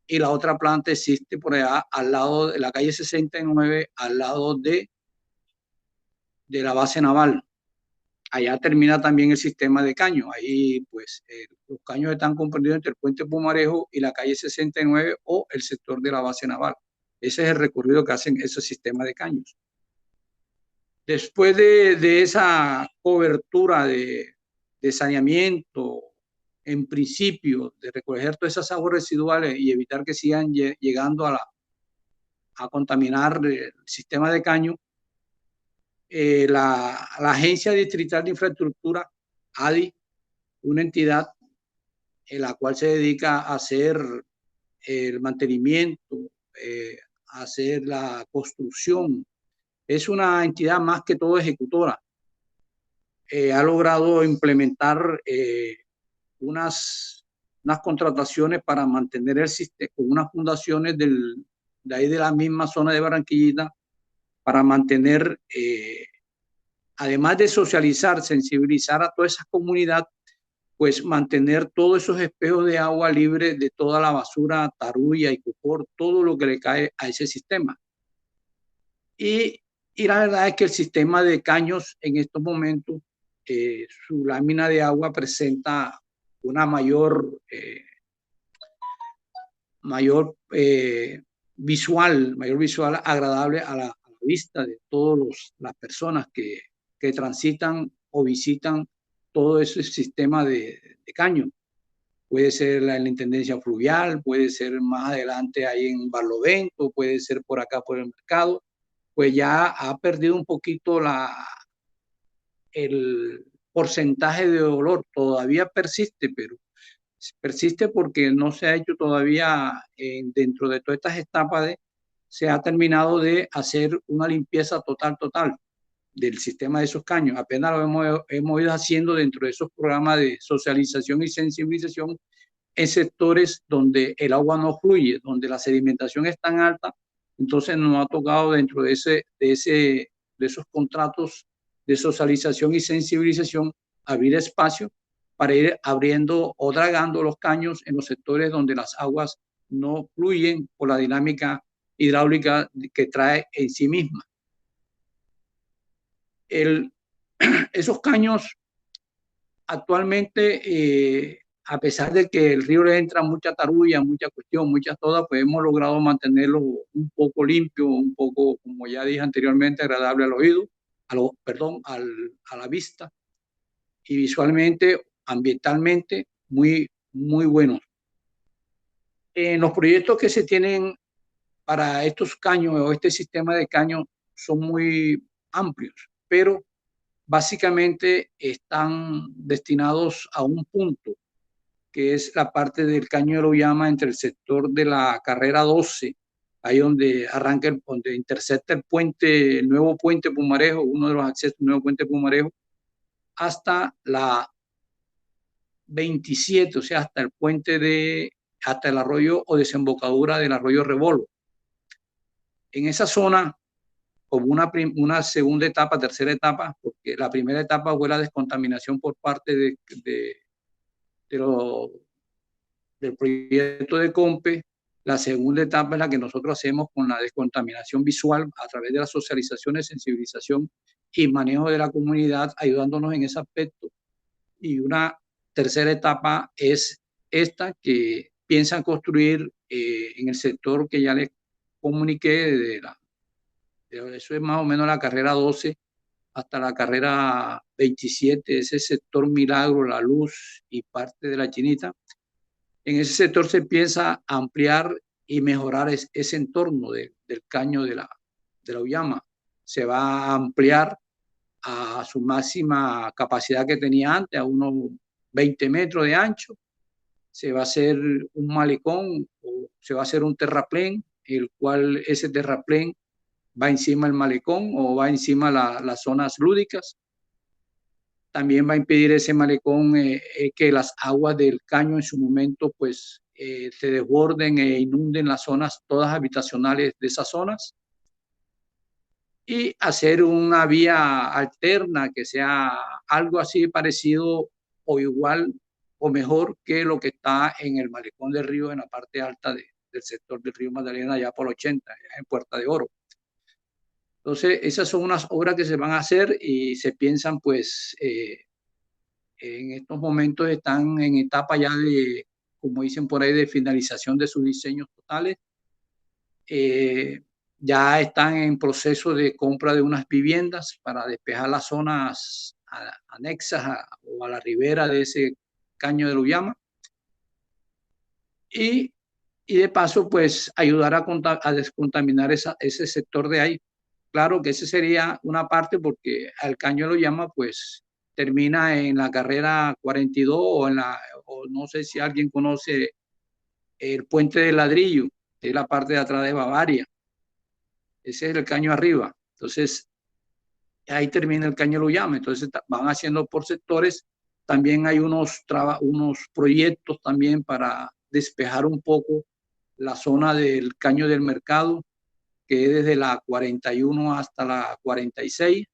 y la otra planta existe por allá al lado de la calle 69, al lado de la base naval. Allá termina también el sistema de caños. Ahí pues los caños están comprendidos entre el puente Pumarejo y la calle 69 o el sector de la base naval. Ese es el recorrido que hacen esos sistemas de caños. Después de esa cobertura de saneamiento, en principio, de recoger todas esas aguas residuales y evitar que sigan llegando a contaminar el sistema de caño, la Agencia Distrital de Infraestructura, ADI, una entidad en la cual se dedica a hacer el mantenimiento, a hacer la construcción, es una entidad más que todo ejecutora. Ha logrado implementar unas contrataciones para mantener el sistema, con unas fundaciones de ahí de la misma zona de Barranquillita, para mantener, además de socializar, sensibilizar a toda esa comunidad, pues mantener todos esos espejos de agua libres de toda la basura, tarulla y copor, todo lo que le cae a ese sistema. Y la verdad es que el sistema de caños en estos momentos, su lámina de agua presenta una mayor visual agradable a la vista de todas las personas que transitan o visitan todo ese sistema de caño. Puede ser en la Intendencia Fluvial, puede ser más adelante ahí en Barlovento, puede ser por acá por el mercado. Pues ya ha perdido un poquito el porcentaje de olor. Todavía persiste, pero persiste porque no se ha hecho todavía dentro de todas estas etapas, se ha terminado de hacer una limpieza total del sistema de esos caños. Apenas lo hemos ido haciendo dentro de esos programas de socialización y sensibilización en sectores donde el agua no fluye, donde la sedimentación es tan alta. Entonces nos ha tocado dentro de esos contratos de socialización y sensibilización abrir espacio para ir abriendo o dragando los caños en los sectores donde las aguas no fluyen por la dinámica hidráulica que trae en sí misma. Esos caños actualmente, a pesar de que el río le entra mucha tarulla, mucha cuestión, muchas todas, pues hemos logrado mantenerlo un poco limpio, un poco, como ya dije anteriormente, agradable al oído, a la vista, y visualmente, ambientalmente, muy buenos. En los proyectos que se tienen para estos caños o este sistema de caños son muy amplios, pero básicamente están destinados a un punto, que es la parte del caño de la Auyama entre el sector de la carrera 12, ahí donde arranca, donde intercepta el nuevo puente Pumarejo, uno de los accesos al nuevo puente Pumarejo, hasta la 27, o sea, hasta el arroyo o desembocadura del arroyo Rebolo. En esa zona, como una segunda etapa, tercera etapa, porque la primera etapa fue la descontaminación por parte del proyecto de COMPE. La segunda etapa es la que nosotros hacemos con la descontaminación visual a través de las socializaciones, sensibilización y manejo de la comunidad, ayudándonos en ese aspecto. Y una tercera etapa es esta que piensan construir en el sector que ya les comuniqué, eso es más o menos la carrera 12 hasta la carrera 27, ese sector Milagro, La Luz y parte de La Chinita. En ese sector se piensa ampliar y mejorar ese entorno del caño de la Auyama. Se va a ampliar a su máxima capacidad que tenía antes, a unos 20 metros de ancho. Se va a hacer un malecón o se va a hacer un terraplén, el cual ese terraplén va encima del malecón o va encima las zonas lúdicas. También va a impedir ese malecón que las aguas del caño en su momento pues se desborden e inunden las zonas todas habitacionales de esas zonas. Y hacer una vía alterna que sea algo así parecido o igual o mejor que lo que está en el malecón del río, en la parte alta del sector del río Magdalena, allá por 80, allá en Puerta de Oro. Entonces, esas son unas obras que se van a hacer y se piensan, pues, en estos momentos están en etapa ya de, como dicen por ahí, de finalización de sus diseños totales. Ya están en proceso de compra de unas viviendas para despejar las zonas anexas o a la ribera de ese caño de Luyama. Y de paso, pues, ayudar a descontaminar ese sector de ahí. Claro que esa sería una parte porque al caño de Luyama, pues, termina en la carrera 42 o no sé si alguien conoce el puente de ladrillo, que es la parte de atrás de Bavaria. Ese es el caño arriba. Entonces, ahí termina el caño de Luyama. Entonces, van haciendo por sectores. También hay unos proyectos también para despejar un poco la zona del caño del mercado, que es desde la 41 hasta la 46.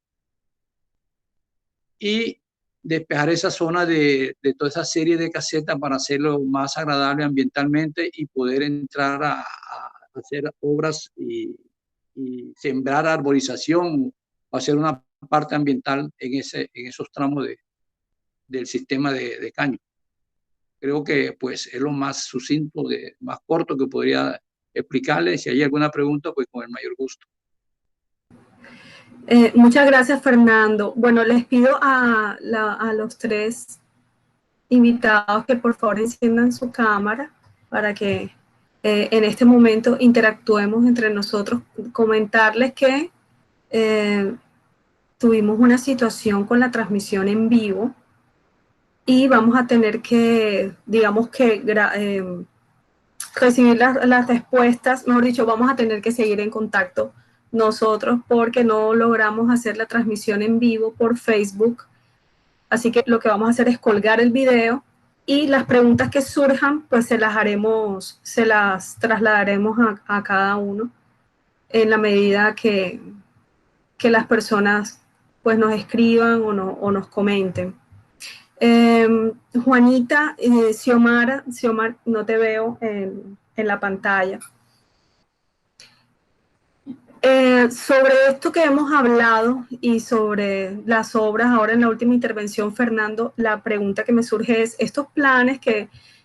Y despejar esa zona de toda esa serie de casetas para hacerlo más agradable ambientalmente y poder entrar a hacer obras y sembrar arborización o hacer una parte ambiental en esos tramos del sistema de caño. Creo que pues es lo más sucinto, más corto que podría explicarles. Si hay alguna pregunta, pues con el mayor gusto. Muchas gracias, Fernando. Bueno, les pido a los tres invitados que por favor enciendan su cámara para que en este momento interactuemos entre nosotros. Comentarles que tuvimos una situación con la transmisión en vivo y vamos a tener que, digamos que recibir las respuestas, mejor dicho, vamos a tener que seguir en contacto nosotros porque no logramos hacer la transmisión en vivo por Facebook. Así que lo que vamos a hacer es colgar el video y las preguntas que surjan, pues se las trasladaremos a cada uno en la medida que las personas pues nos escriban o nos comenten. Juanita, Xiomara, no te veo en la pantalla. Sobre esto que hemos hablado y sobre las obras, ahora en la última intervención, Fernando, la pregunta que me surge es, estos planes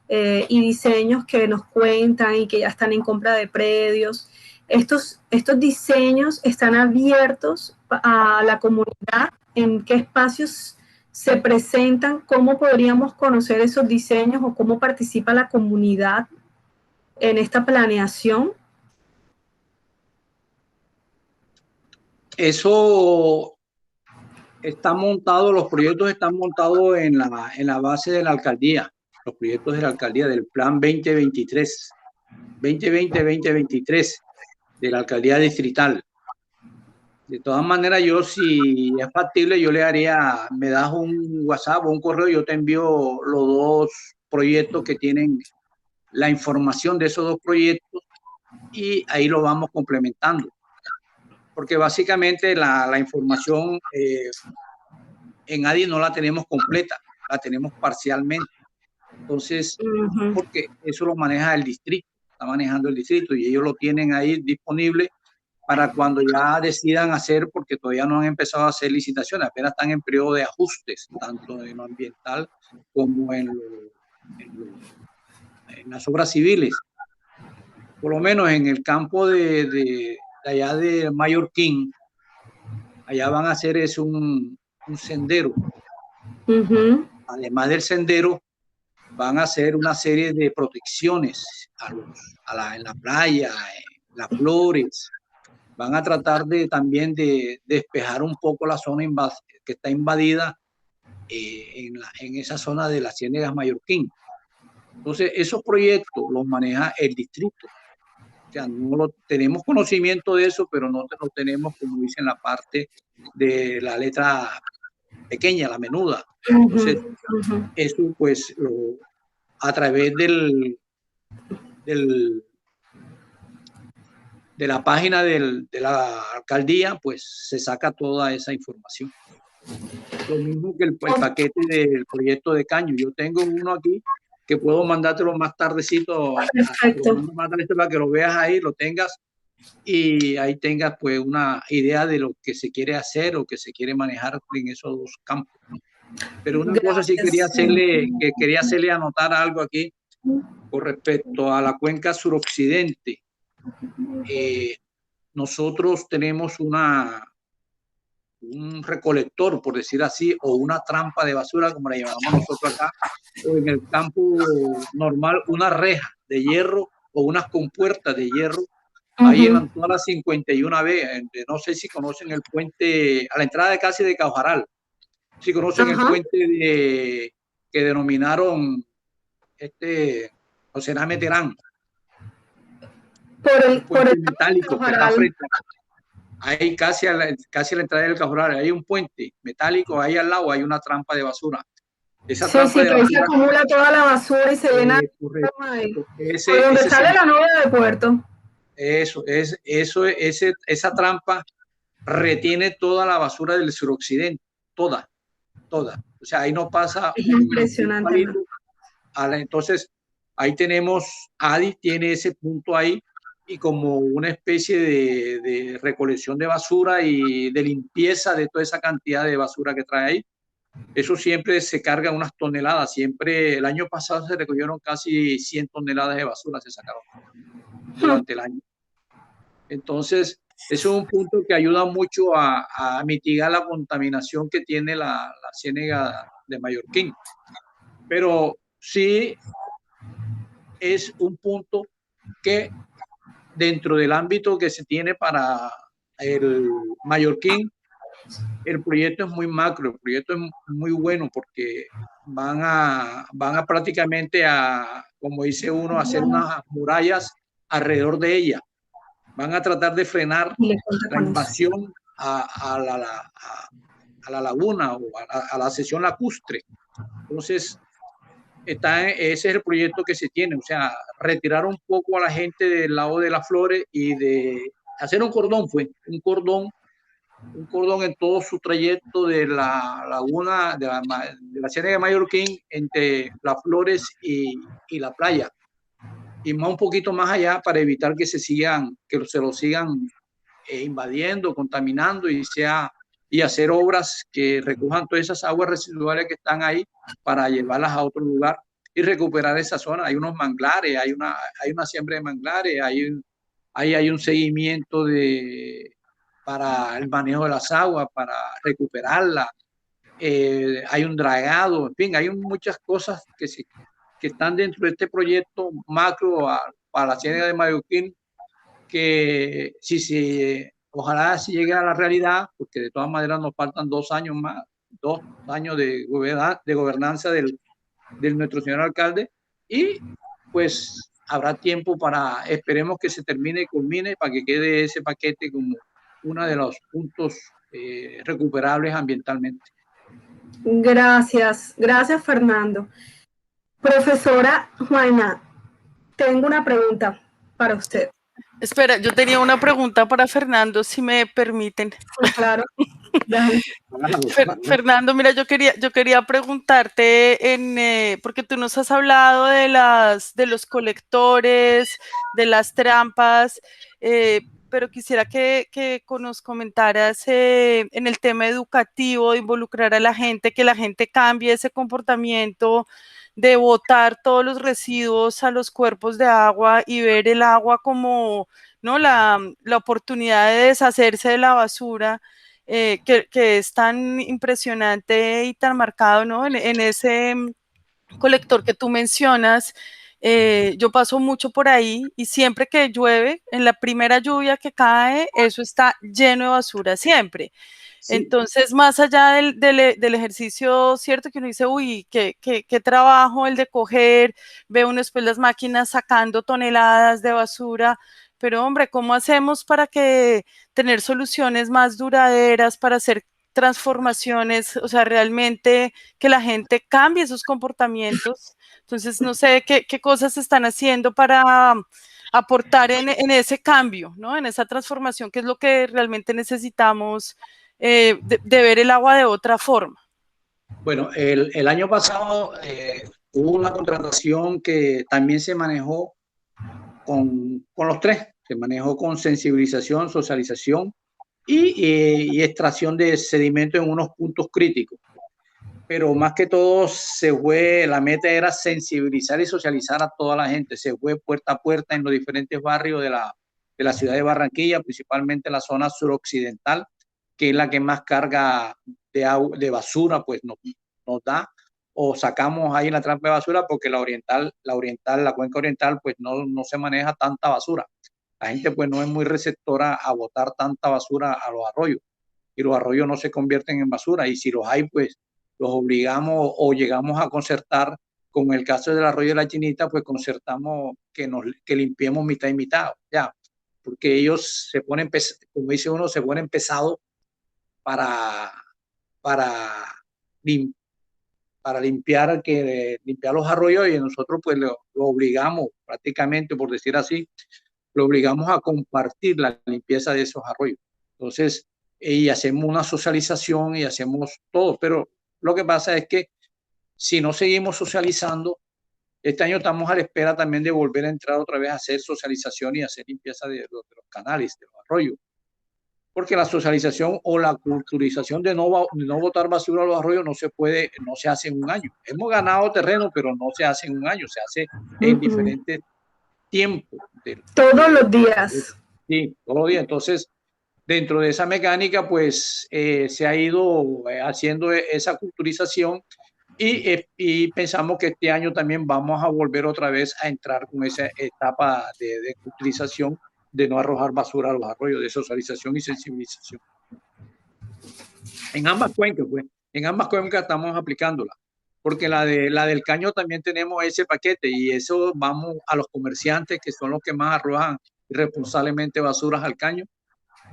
y diseños que nos cuentan y que ya están en compra de predios, estos diseños están abiertos a la comunidad, ¿en qué espacios se presentan? ¿Cómo podríamos conocer esos diseños o cómo participa la comunidad en esta planeación? Eso está montado, los proyectos están montados en la base de la alcaldía, los proyectos de la alcaldía del plan 2023, 2020-2023 de la alcaldía distrital. De todas maneras, yo si es factible, yo le haría, me das un WhatsApp o un correo, yo te envío los dos proyectos que tienen la información de esos dos proyectos y ahí lo vamos complementando. Porque básicamente la información en ADI no la tenemos completa, la tenemos parcialmente. Entonces, porque eso lo maneja el distrito, está manejando el distrito y ellos lo tienen ahí disponible para cuando ya decidan hacer, porque todavía no han empezado a hacer licitaciones, apenas están en periodo de ajustes, tanto en lo ambiental como en las obras civiles. Por lo menos en el campo de allá de Mallorquín, allá van a hacer un sendero. Además del sendero, van a hacer una serie de protecciones en la playa, en las flores. Van a tratar también de despejar un poco la zona que está invadida en esa zona de las Ciénegas Mallorquín. Entonces, esos proyectos los maneja el distrito. O sea, no tenemos conocimiento de eso, pero no lo tenemos, como dicen, la parte de la letra pequeña, la menuda. Entonces, eso pues a través de la página de la alcaldía, pues se saca toda esa información. Lo mismo que el paquete del proyecto de caño. Yo tengo uno aquí que puedo mandártelo más tardecito. Perfecto. Para que lo veas ahí, lo tengas y ahí tengas pues una idea de lo que se quiere hacer o que se quiere manejar en esos dos campos. Pero una cosa sí quería hacerle anotar algo aquí con respecto a la cuenca suroccidente. Nosotros tenemos un recolector, por decir así, o una trampa de basura, como la llamamos nosotros acá, o en el campo normal, una reja de hierro o unas compuertas de hierro. Ahí en toda la 51B, no sé si conocen el puente, a la entrada de casi de Caujaral, si conocen el puente que denominaron José Name Terán. Por el metálico que está frente. Ahí casi a la entrada del Caujaral hay un puente metálico, ahí al lado hay una trampa de basura. Esa trampa de basura, se acumula toda la basura y se llena por donde sale la novia de puerto. Esa trampa retiene toda la basura del suroccidente, toda. O sea, ahí no pasa. Es impresionante. Entonces, ahí tenemos, ADI tiene ese punto ahí y como una especie de recolección de basura y de limpieza de toda esa cantidad de basura que trae ahí. Eso siempre se carga unas toneladas. Siempre, el año pasado se recogieron casi 100 toneladas de basura, se sacaron durante el año. Entonces, eso es un punto que ayuda mucho a mitigar la contaminación que tiene la Ciénega de Mallorquín. Pero sí es un punto que dentro del ámbito que se tiene para el Mallorquín, el proyecto es muy macro, el proyecto es muy bueno porque van a prácticamente como dice uno, hacer unas murallas alrededor de ella. Van a tratar de frenar la invasión a la laguna o a la sección lacustre. Entonces, ese es el proyecto que se tiene, o sea, retirar un poco a la gente del lado de las flores y de hacer un cordón en todo su trayecto de la laguna, de la Ciénega de Mallorquín, entre las flores y la playa. Y más un poquito más allá para evitar que se lo sigan invadiendo, contaminando y hacer obras que recojan todas esas aguas residuales que están ahí para llevarlas a otro lugar y recuperar esa zona. Hay unos manglares, hay una siembra de manglares, hay un seguimiento para el manejo de las aguas, para recuperarlas. Hay un dragado, en fin, hay muchas cosas que están dentro de este proyecto macro para la Ciénega de Mallorquín, que ojalá si llegue a la realidad, porque de todas maneras nos faltan 2 años más, 2 años de gobernanza del nuestro señor alcalde, y pues habrá tiempo esperemos que se termine y culmine para que quede ese paquete como uno de los puntos recuperables ambientalmente. Gracias Fernando. Profesora Juana, tengo una pregunta para usted. Espera, yo tenía una pregunta para Fernando, si me permiten. Sí, claro. Fernando, mira, yo quería preguntarte, porque tú nos has hablado de los colectores, de las trampas, pero quisiera que nos comentaras en el tema educativo, de involucrar a la gente, que la gente cambie ese comportamiento de botar todos los residuos a los cuerpos de agua y ver el agua como, ¿no?, la oportunidad de deshacerse de la basura, que es tan impresionante y tan marcado, ¿no?, en ese colector que tú mencionas. Yo paso mucho por ahí y siempre que llueve, en la primera lluvia que cae, eso está lleno de basura siempre. Sí. Entonces, más allá del ejercicio, cierto que uno dice, uy, qué trabajo el de coger, ve uno después las máquinas sacando toneladas de basura, pero hombre, ¿cómo hacemos para tener soluciones más duraderas, para hacer transformaciones, o sea, realmente que la gente cambie esos comportamientos? Entonces, no sé qué cosas están haciendo para aportar en ese cambio, ¿no? En esa transformación, que es lo que realmente necesitamos, de ver el agua de otra forma. Bueno, el año pasado hubo una contratación que también se manejó con los tres. Se manejó con sensibilización, socialización y extracción de sedimentos en unos puntos críticos. Pero más que todo la meta era sensibilizar y socializar a toda la gente. Se fue puerta a puerta en los diferentes barrios de la ciudad de Barranquilla, principalmente la zona suroccidental, que es la que más carga de basura pues nos da, o sacamos ahí la trampa de basura, porque la cuenca oriental pues no se maneja tanta basura. La gente pues no es muy receptora a botar tanta basura a los arroyos, y los arroyos no se convierten en basura, y si los hay pues los obligamos o llegamos a concertar. Con el caso del arroyo de la Chinita, pues concertamos que limpiemos mitad y mitad, ya, porque ellos se ponen, como dice uno, se ponen pesados para limpiar los arroyos, y nosotros pues lo obligamos prácticamente, por decir así, lo obligamos a compartir la limpieza de esos arroyos. Entonces, y hacemos una socialización y hacemos todo, pero lo que pasa es que si no seguimos socializando, este año estamos a la espera también de volver a entrar otra vez a hacer socialización y hacer limpieza de los canales, de los arroyos. Porque la socialización o la culturización de no botar basura a los arroyos no se hace en un año. Hemos ganado terreno, pero no se hace en un año, se hace en diferentes tiempos. Todos los días. Sí, todos los días. Entonces, dentro de esa mecánica, pues se ha ido haciendo esa culturización, y pensamos que este año también vamos a volver otra vez a entrar con esa etapa de culturización, de no arrojar basura a los arroyos, de socialización y sensibilización. En ambas cuencas, pues, estamos aplicándola, porque la del caño también tenemos ese paquete, y eso vamos a los comerciantes, que son los que más arrojan irresponsablemente basuras al caño,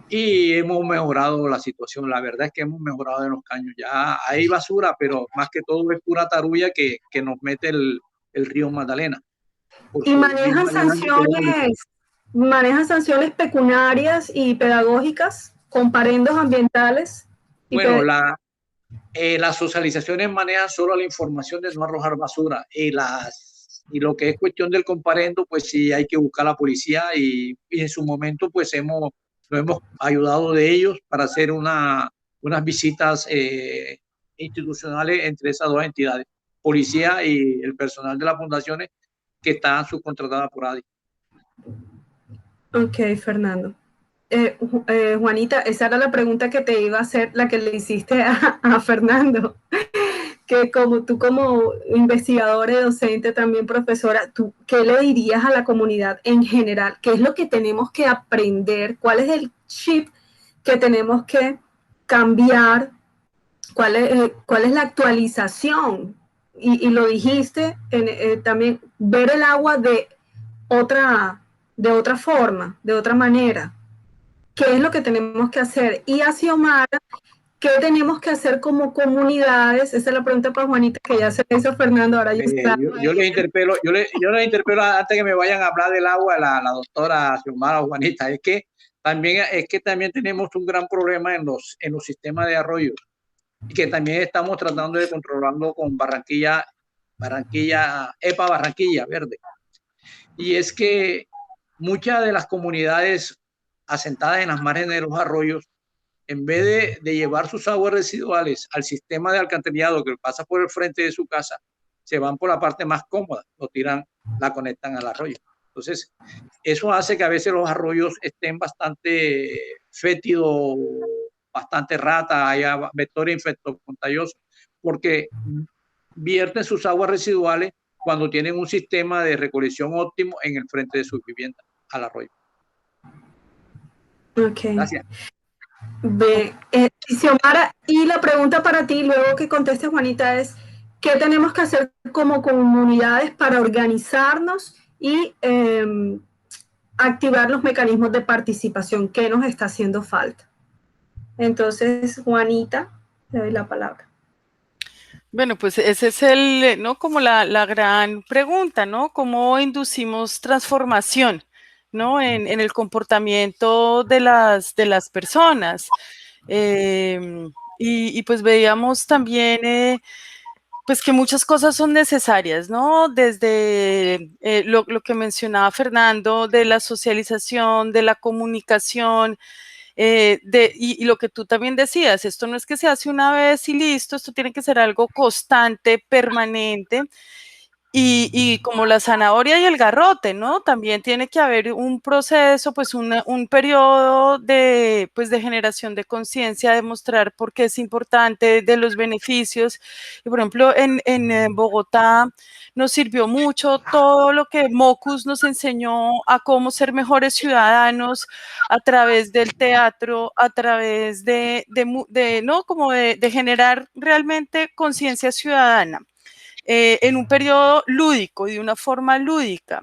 y hemos mejorado la situación. La verdad es que hemos mejorado en los caños. Ya hay basura, pero más que todo es pura tarulla que nos mete el río Magdalena. ¿Y manejan sanciones pecuniarias y pedagógicas, comparendos ambientales? Bueno, las socializaciones manejan solo la información de no arrojar basura, y lo que es cuestión del comparendo, pues sí hay que buscar a la policía, y en su momento pues lo hemos ayudado de ellos para hacer unas visitas institucionales entre esas dos entidades, policía y el personal de las fundaciones que están subcontratadas por ADI. Ok, Fernando. Juanita, esa era la pregunta que te iba a hacer, la que le hiciste a Fernando, que tú como investigadora y docente, también profesora, ¿tú qué le dirías a la comunidad en general? ¿Qué es lo que tenemos que aprender? ¿Cuál es el chip que tenemos que cambiar? ¿Cuál es la actualización? Y lo dijiste, también ver el agua de otra forma, de otra manera. ¿Qué es lo que tenemos que hacer? Y a Xiomara, ¿qué tenemos que hacer como comunidades? Esa es la pregunta para Juanita, que ya se hizo Fernando, ahora yo les interpelo antes que me vayan a hablar del agua, la doctora Xiomara o Juanita, es que también tenemos un gran problema en los sistemas de arroyos, y que también estamos tratando de controlarlo con Barranquilla Verde. Y es que muchas de las comunidades asentadas en las márgenes de los arroyos, en vez de llevar sus aguas residuales al sistema de alcantarillado que pasa por el frente de su casa, se van por la parte más cómoda, la conectan al arroyo. Entonces, eso hace que a veces los arroyos estén bastante fétidos, bastante rata, haya vectores infectocontagiosos, porque vierten sus aguas residuales cuando tienen un sistema de recolección óptimo en el frente de sus viviendas al arroyo. Ok. Gracias. Xiomara, y la pregunta para ti, luego que conteste Juanita, es ¿qué tenemos que hacer como comunidades para organizarnos y activar los mecanismos de participación? ¿Qué nos está haciendo falta? Entonces, Juanita, le doy la palabra. Bueno, pues ese es ¿no? Como la gran pregunta, ¿no? ¿Cómo inducimos transformación, ¿no? En el comportamiento de las personas. Y pues veíamos también, pues que muchas cosas son necesarias, ¿no? Desde lo que mencionaba Fernando, de la socialización, de la comunicación, y lo que tú también decías, esto no es que se hace una vez y listo, esto tiene que ser algo constante, permanente, y como la zanahoria y el garrote, ¿no? También tiene que haber un proceso, pues un periodo pues de generación de conciencia, de mostrar por qué es importante, de los beneficios. Y por ejemplo, en Bogotá nos sirvió mucho todo lo que Mocus nos enseñó a cómo ser mejores ciudadanos a través del teatro, a través ¿no? Como de generar realmente conciencia ciudadana. En un periodo lúdico y de una forma lúdica.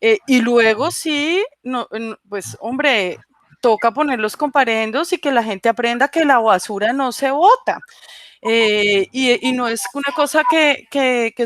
Y luego sí, pues hombre, toca poner los comparendos y que la gente aprenda que la basura no se bota. Y no es una cosa que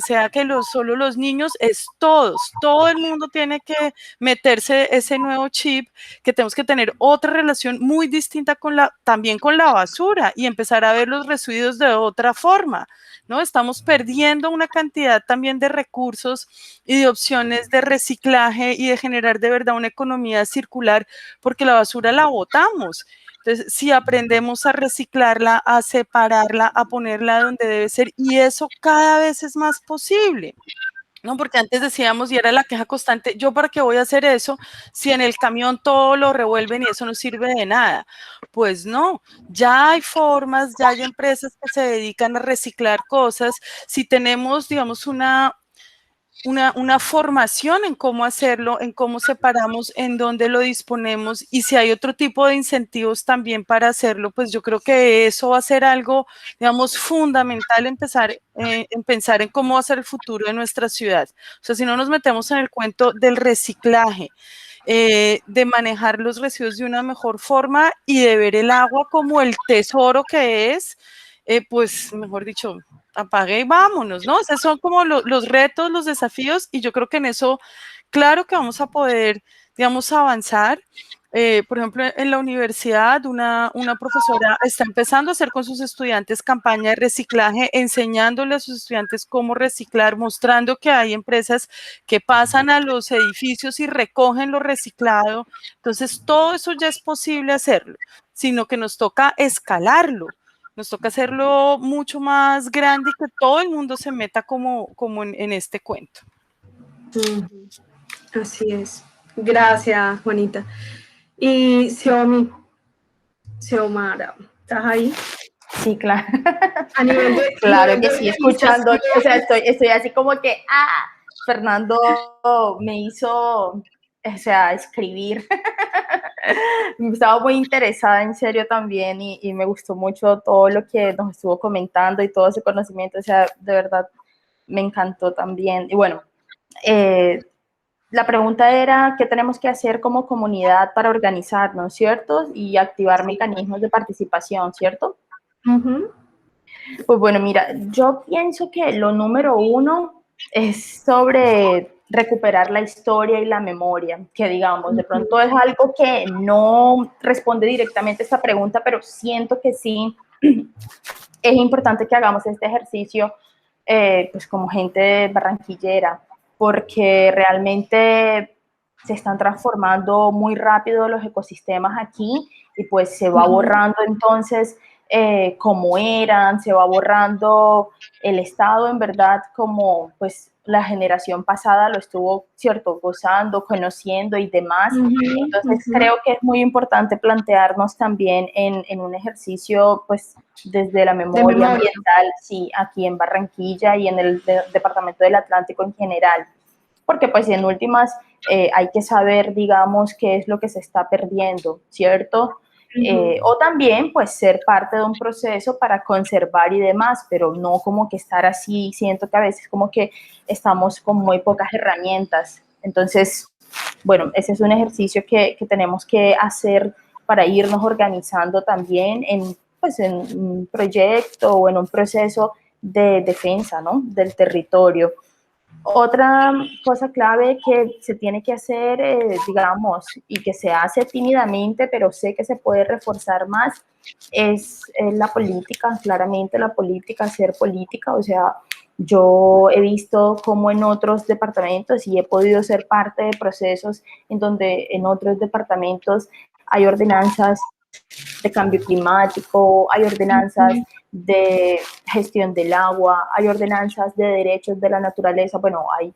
sea que solo los niños, es todos, todo el mundo tiene que meterse ese nuevo chip, que tenemos que tener otra relación muy distinta también con la basura y empezar a ver los residuos de otra forma, ¿no? Estamos perdiendo una cantidad también de recursos y de opciones de reciclaje y de generar de verdad una economía circular, porque la basura la botamos. Entonces, si aprendemos a reciclarla, a separarla, a ponerla donde debe ser, y eso cada vez es más posible, ¿no? Porque antes decíamos, y era la queja constante, ¿yo para qué voy a hacer eso si en el camión todo lo revuelven y eso no sirve de nada? Pues no, ya hay formas, ya hay empresas que se dedican a reciclar cosas. Si tenemos, digamos, una formación en cómo hacerlo, en cómo separamos, en dónde lo disponemos, y si hay otro tipo de incentivos también para hacerlo, pues yo creo que eso va a ser algo, digamos, fundamental en pensar en cómo va a ser el futuro de nuestra ciudad. O sea, si no nos metemos en el cuento del reciclaje, de manejar los residuos de una mejor forma y de ver el agua como el tesoro que es, pues, mejor dicho, apague y vámonos, ¿no? Esos son como los retos, los desafíos, y yo creo que en eso, claro que vamos a poder, digamos, avanzar. Por ejemplo, en la universidad, una profesora está empezando a hacer con sus estudiantes campaña de reciclaje, enseñándole a sus estudiantes cómo reciclar, mostrando que hay empresas que pasan a los edificios y recogen lo reciclado. Entonces, todo eso ya es posible hacerlo, sino que nos toca escalarlo. Nos toca hacerlo mucho más grande y que todo el mundo se meta como en este cuento. Así es. Gracias, Juanita. Y Xiomara, ¿estás ahí? Sí, claro. A nivel de, claro que sí, escuchando. O sea, estoy así como que, Fernando me hizo, o sea, escribir. Estaba muy interesada en serio también y me gustó mucho todo lo que nos estuvo comentando y todo ese conocimiento, o sea, de verdad me encantó también. Y bueno, la pregunta era, ¿qué tenemos que hacer como comunidad para organizarnos, cierto? Y activar mecanismos de participación, ¿cierto? Pues bueno, mira, yo pienso que lo número uno es sobre recuperar la historia y la memoria, que digamos, de pronto es algo que no responde directamente a esta pregunta, pero siento que sí es importante que hagamos este ejercicio pues como gente barranquillera, porque realmente se están transformando muy rápido los ecosistemas aquí y pues se va borrando entonces como eran, se va borrando el estado en verdad como pues la generación pasada lo estuvo, cierto, gozando, conociendo y demás. Entonces creo que es muy importante plantearnos también en un ejercicio pues desde la memoria ambiental, sí, aquí en Barranquilla y en el departamento del Atlántico en general, porque pues en últimas hay que saber, digamos, qué es lo que se está perdiendo, ¿cierto? O también pues ser parte de un proceso para conservar y demás, pero no como que estar así, siento que a veces como que estamos con muy pocas herramientas. Entonces, bueno, ese es un ejercicio que tenemos que hacer para irnos organizando también pues, en un proyecto o en un proceso de defensa, ¿no?, del territorio. Otra cosa clave que se tiene que hacer, digamos, y que se hace tímidamente, pero sé que se puede reforzar más, es la política, claramente la política, hacer política. O sea, yo he visto cómo en otros departamentos y he podido ser parte de procesos en donde en otros departamentos hay ordenanzas de cambio climático, hay ordenanzas de gestión del agua, hay ordenanzas de derechos de la naturaleza, bueno, hay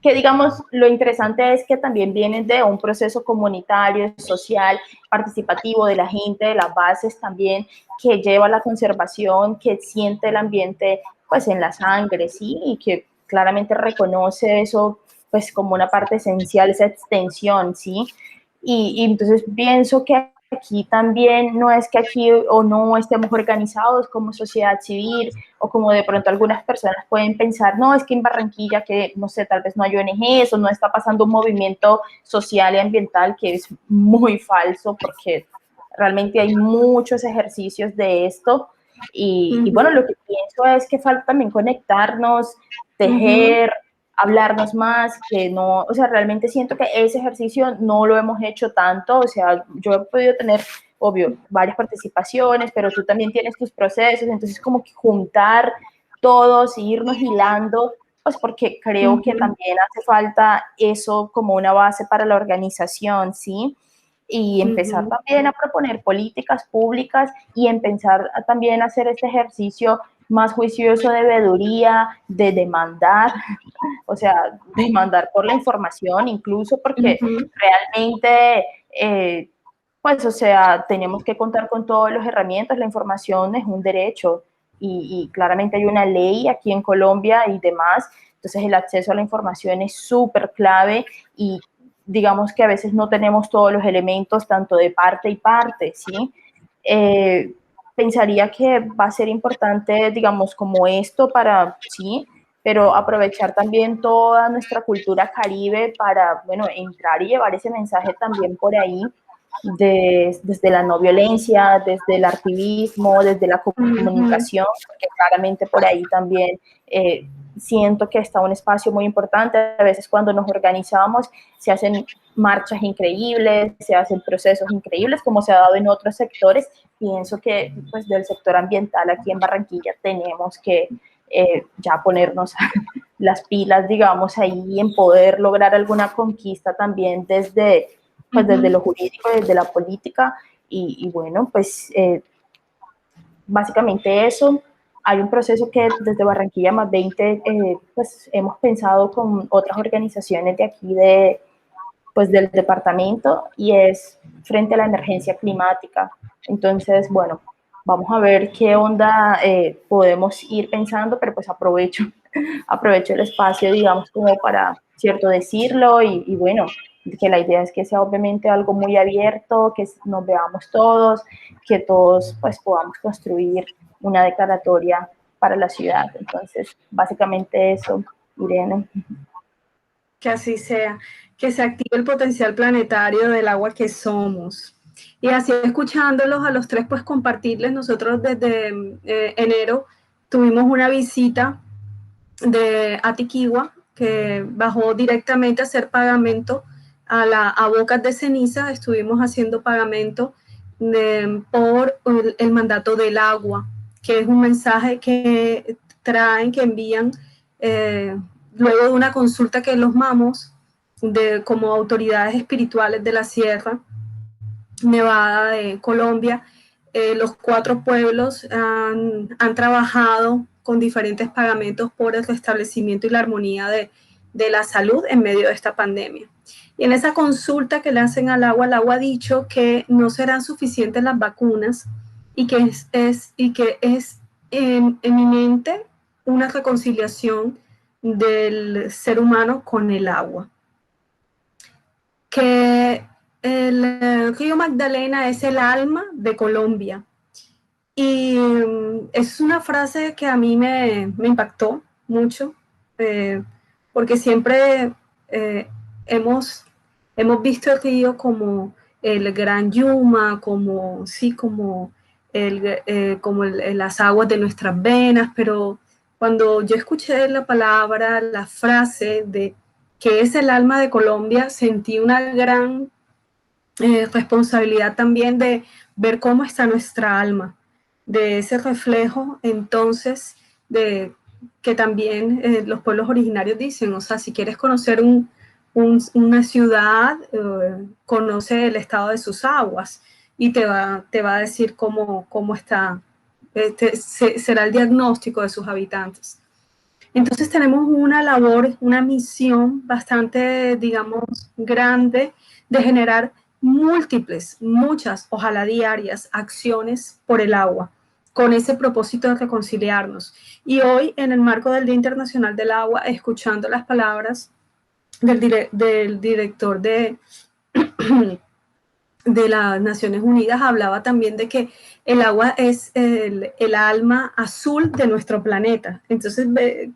que digamos, lo interesante es que también vienen de un proceso comunitario, social, participativo de la gente, de las bases también, que lleva a la conservación, que siente el ambiente pues en la sangre, ¿sí? Y que claramente reconoce eso pues como una parte esencial, esa extensión, ¿sí? Y entonces pienso que aquí también no es que aquí o no estemos organizados como sociedad civil o como de pronto algunas personas pueden pensar, no, es que en Barranquilla que, no sé, tal vez no hay ONGs o no está pasando un movimiento social y ambiental, que es muy falso porque realmente hay muchos ejercicios de esto y bueno, lo que pienso es que falta también conectarnos, tejer, hablarnos más, que no, o sea, realmente siento que ese ejercicio no lo hemos hecho tanto, o sea, yo he podido tener, obvio, varias participaciones, pero tú también tienes tus procesos, entonces como que juntar todos, irnos hilando, pues porque creo que también hace falta eso como una base para la organización, ¿sí? Y empezar también a proponer políticas públicas y empezar también a hacer este ejercicio más juicioso de veeduría, de demandar, o sea, demandar por la información, incluso porque realmente, pues, o sea, tenemos que contar con todas las herramientas, la información es un derecho y claramente hay una ley aquí en Colombia y demás, entonces el acceso a la información es súper clave y digamos que a veces no tenemos todos los elementos tanto de parte y parte, ¿sí? Pensaría que va a ser importante, digamos, como esto para, sí, pero aprovechar también toda nuestra cultura caribe para, bueno, entrar y llevar ese mensaje también por ahí, desde la no violencia, desde el activismo, desde la comunicación, porque claramente por ahí también siento que está un espacio muy importante. A veces cuando nos organizamos se hacen marchas increíbles, se hacen procesos increíbles, como se ha dado en otros sectores. Pienso que pues del sector ambiental aquí en Barranquilla tenemos que ya ponernos las pilas, digamos, ahí en poder lograr alguna conquista también desde, pues, desde lo jurídico, desde la política y bueno, pues básicamente eso. Hay un proceso que desde Barranquilla más 20 pues hemos pensado con otras organizaciones de aquí pues del departamento y es frente a la emergencia climática. Entonces, bueno, vamos a ver qué onda podemos ir pensando, pero pues aprovecho el espacio, digamos, como para, cierto, decirlo y bueno, que la idea es que sea obviamente algo muy abierto, que nos veamos todos, que todos pues podamos construir una declaratoria para la ciudad. Entonces, básicamente eso, Irene. Que así sea, que se active el potencial planetario del agua que somos. Y así escuchándolos a los tres, pues compartirles, nosotros desde enero tuvimos una visita de Atiquigua, que bajó directamente a hacer pagamento a Bocas de Ceniza. Estuvimos haciendo pagamento por el mandato del agua, que es un mensaje que traen, que envían luego de una consulta que los mamos como autoridades espirituales de la Sierra Nevada de Colombia los 4 pueblos han trabajado con diferentes pagamentos por el restablecimiento y la armonía de la salud en medio de esta pandemia. Y en esa consulta que le hacen al agua, el agua ha dicho que no serán suficientes las vacunas y que es eminente una reconciliación del ser humano con el agua. Que el río Magdalena es el alma de Colombia. Y es una frase que a mí me impactó mucho, porque siempre hemos visto el río como el gran Yuma, como las aguas de nuestras venas, pero cuando yo escuché la palabra, la frase de que es el alma de Colombia, sentí una gran responsabilidad también de ver cómo está nuestra alma, de ese reflejo entonces de que también los pueblos originarios dicen, o sea, si quieres conocer una ciudad, conoce el estado de sus aguas y te va a decir cómo está, será el diagnóstico de sus habitantes. Entonces tenemos una labor, una misión bastante, digamos, grande de generar muchas, ojalá diarias, acciones por el agua, con ese propósito de reconciliarnos. Y hoy, en el marco del Día Internacional del Agua, escuchando las palabras del director de las Naciones Unidas, hablaba también de que el agua es el alma azul de nuestro planeta. Entonces,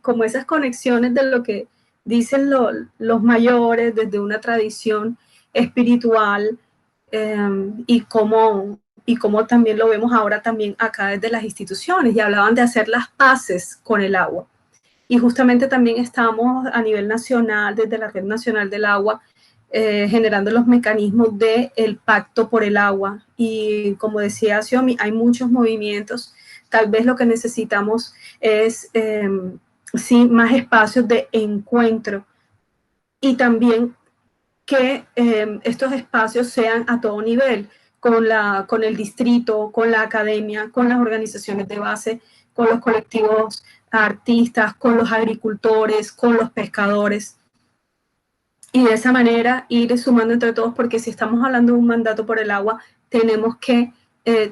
como esas conexiones de lo que dicen los mayores desde una tradición espiritual, y cómo también lo vemos ahora también acá desde las instituciones, y hablaban de hacer las paces con el agua. Y justamente también estamos a nivel nacional, desde la Red Nacional del Agua, generando los mecanismos del pacto por el agua. Y como decía Xiomi, hay muchos movimientos. Tal vez lo que necesitamos es más espacios de encuentro, y también que estos espacios sean a todo nivel, con el distrito, con la academia, con las organizaciones de base, con los colectivos artistas, con los agricultores, con los pescadores. Y de esa manera ir sumando entre todos, porque si estamos hablando de un mandato por el agua, tenemos que,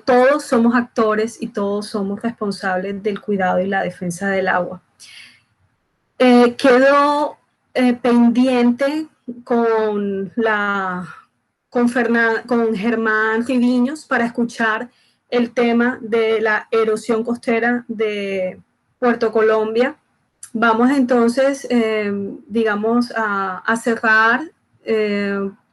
todos somos actores y todos somos responsables del cuidado y la defensa del agua. Quedó pendiente con Germán Riviños para escuchar el tema de la erosión costera de Puerto Colombia. Vamos entonces, digamos, a cerrar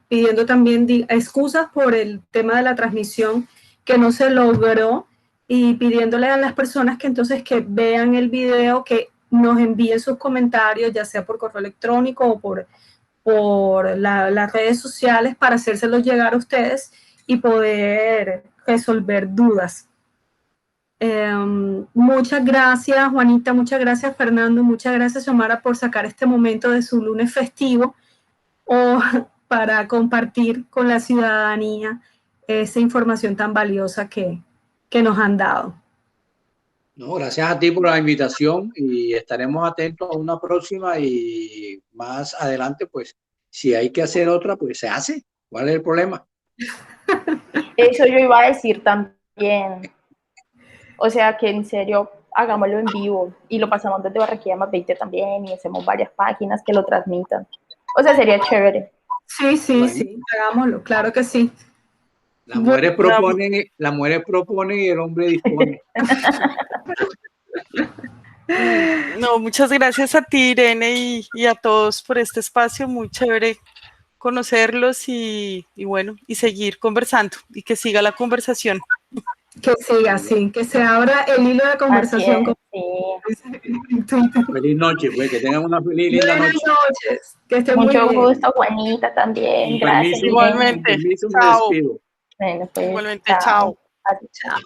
pidiendo también excusas por el tema de la transmisión que no se logró, y pidiéndole a las personas que entonces que vean el video, que nos envíen sus comentarios, ya sea por correo electrónico o por las redes sociales, para hacérselos llegar a ustedes y poder resolver dudas. Muchas gracias, Juanita, muchas gracias, Fernando, muchas gracias, Xiomara, por sacar este momento de su lunes festivo para compartir con la ciudadanía esa información tan valiosa que nos han dado. No, gracias a ti por la invitación, y estaremos atentos a una próxima, y más adelante, pues, si hay que hacer otra, pues se hace. ¿Cuál es el problema? Eso yo iba a decir también. O sea, que en serio, hagámoslo en vivo y lo pasamos desde Barranquilla Más 20 también, y hacemos varias páginas que lo transmitan. O sea, sería chévere. Sí, sí, hagámoslo, claro que sí. Las mujeres proponen y el hombre dispone. No, muchas gracias a ti, Irene, y a todos por este espacio. Muy chévere conocerlos y bueno, y seguir conversando, y que siga la conversación. Que siga, sí, que se abra el hilo de conversación. Feliz noche, pues, que tengan una feliz y linda noche. Buenas noches, que estén muy bien. Mucho gusto, bien. Juanita, también. Gracias. Igualmente. Con permiso, me chao. despido. Bueno, pues, igualmente, chao. Chao.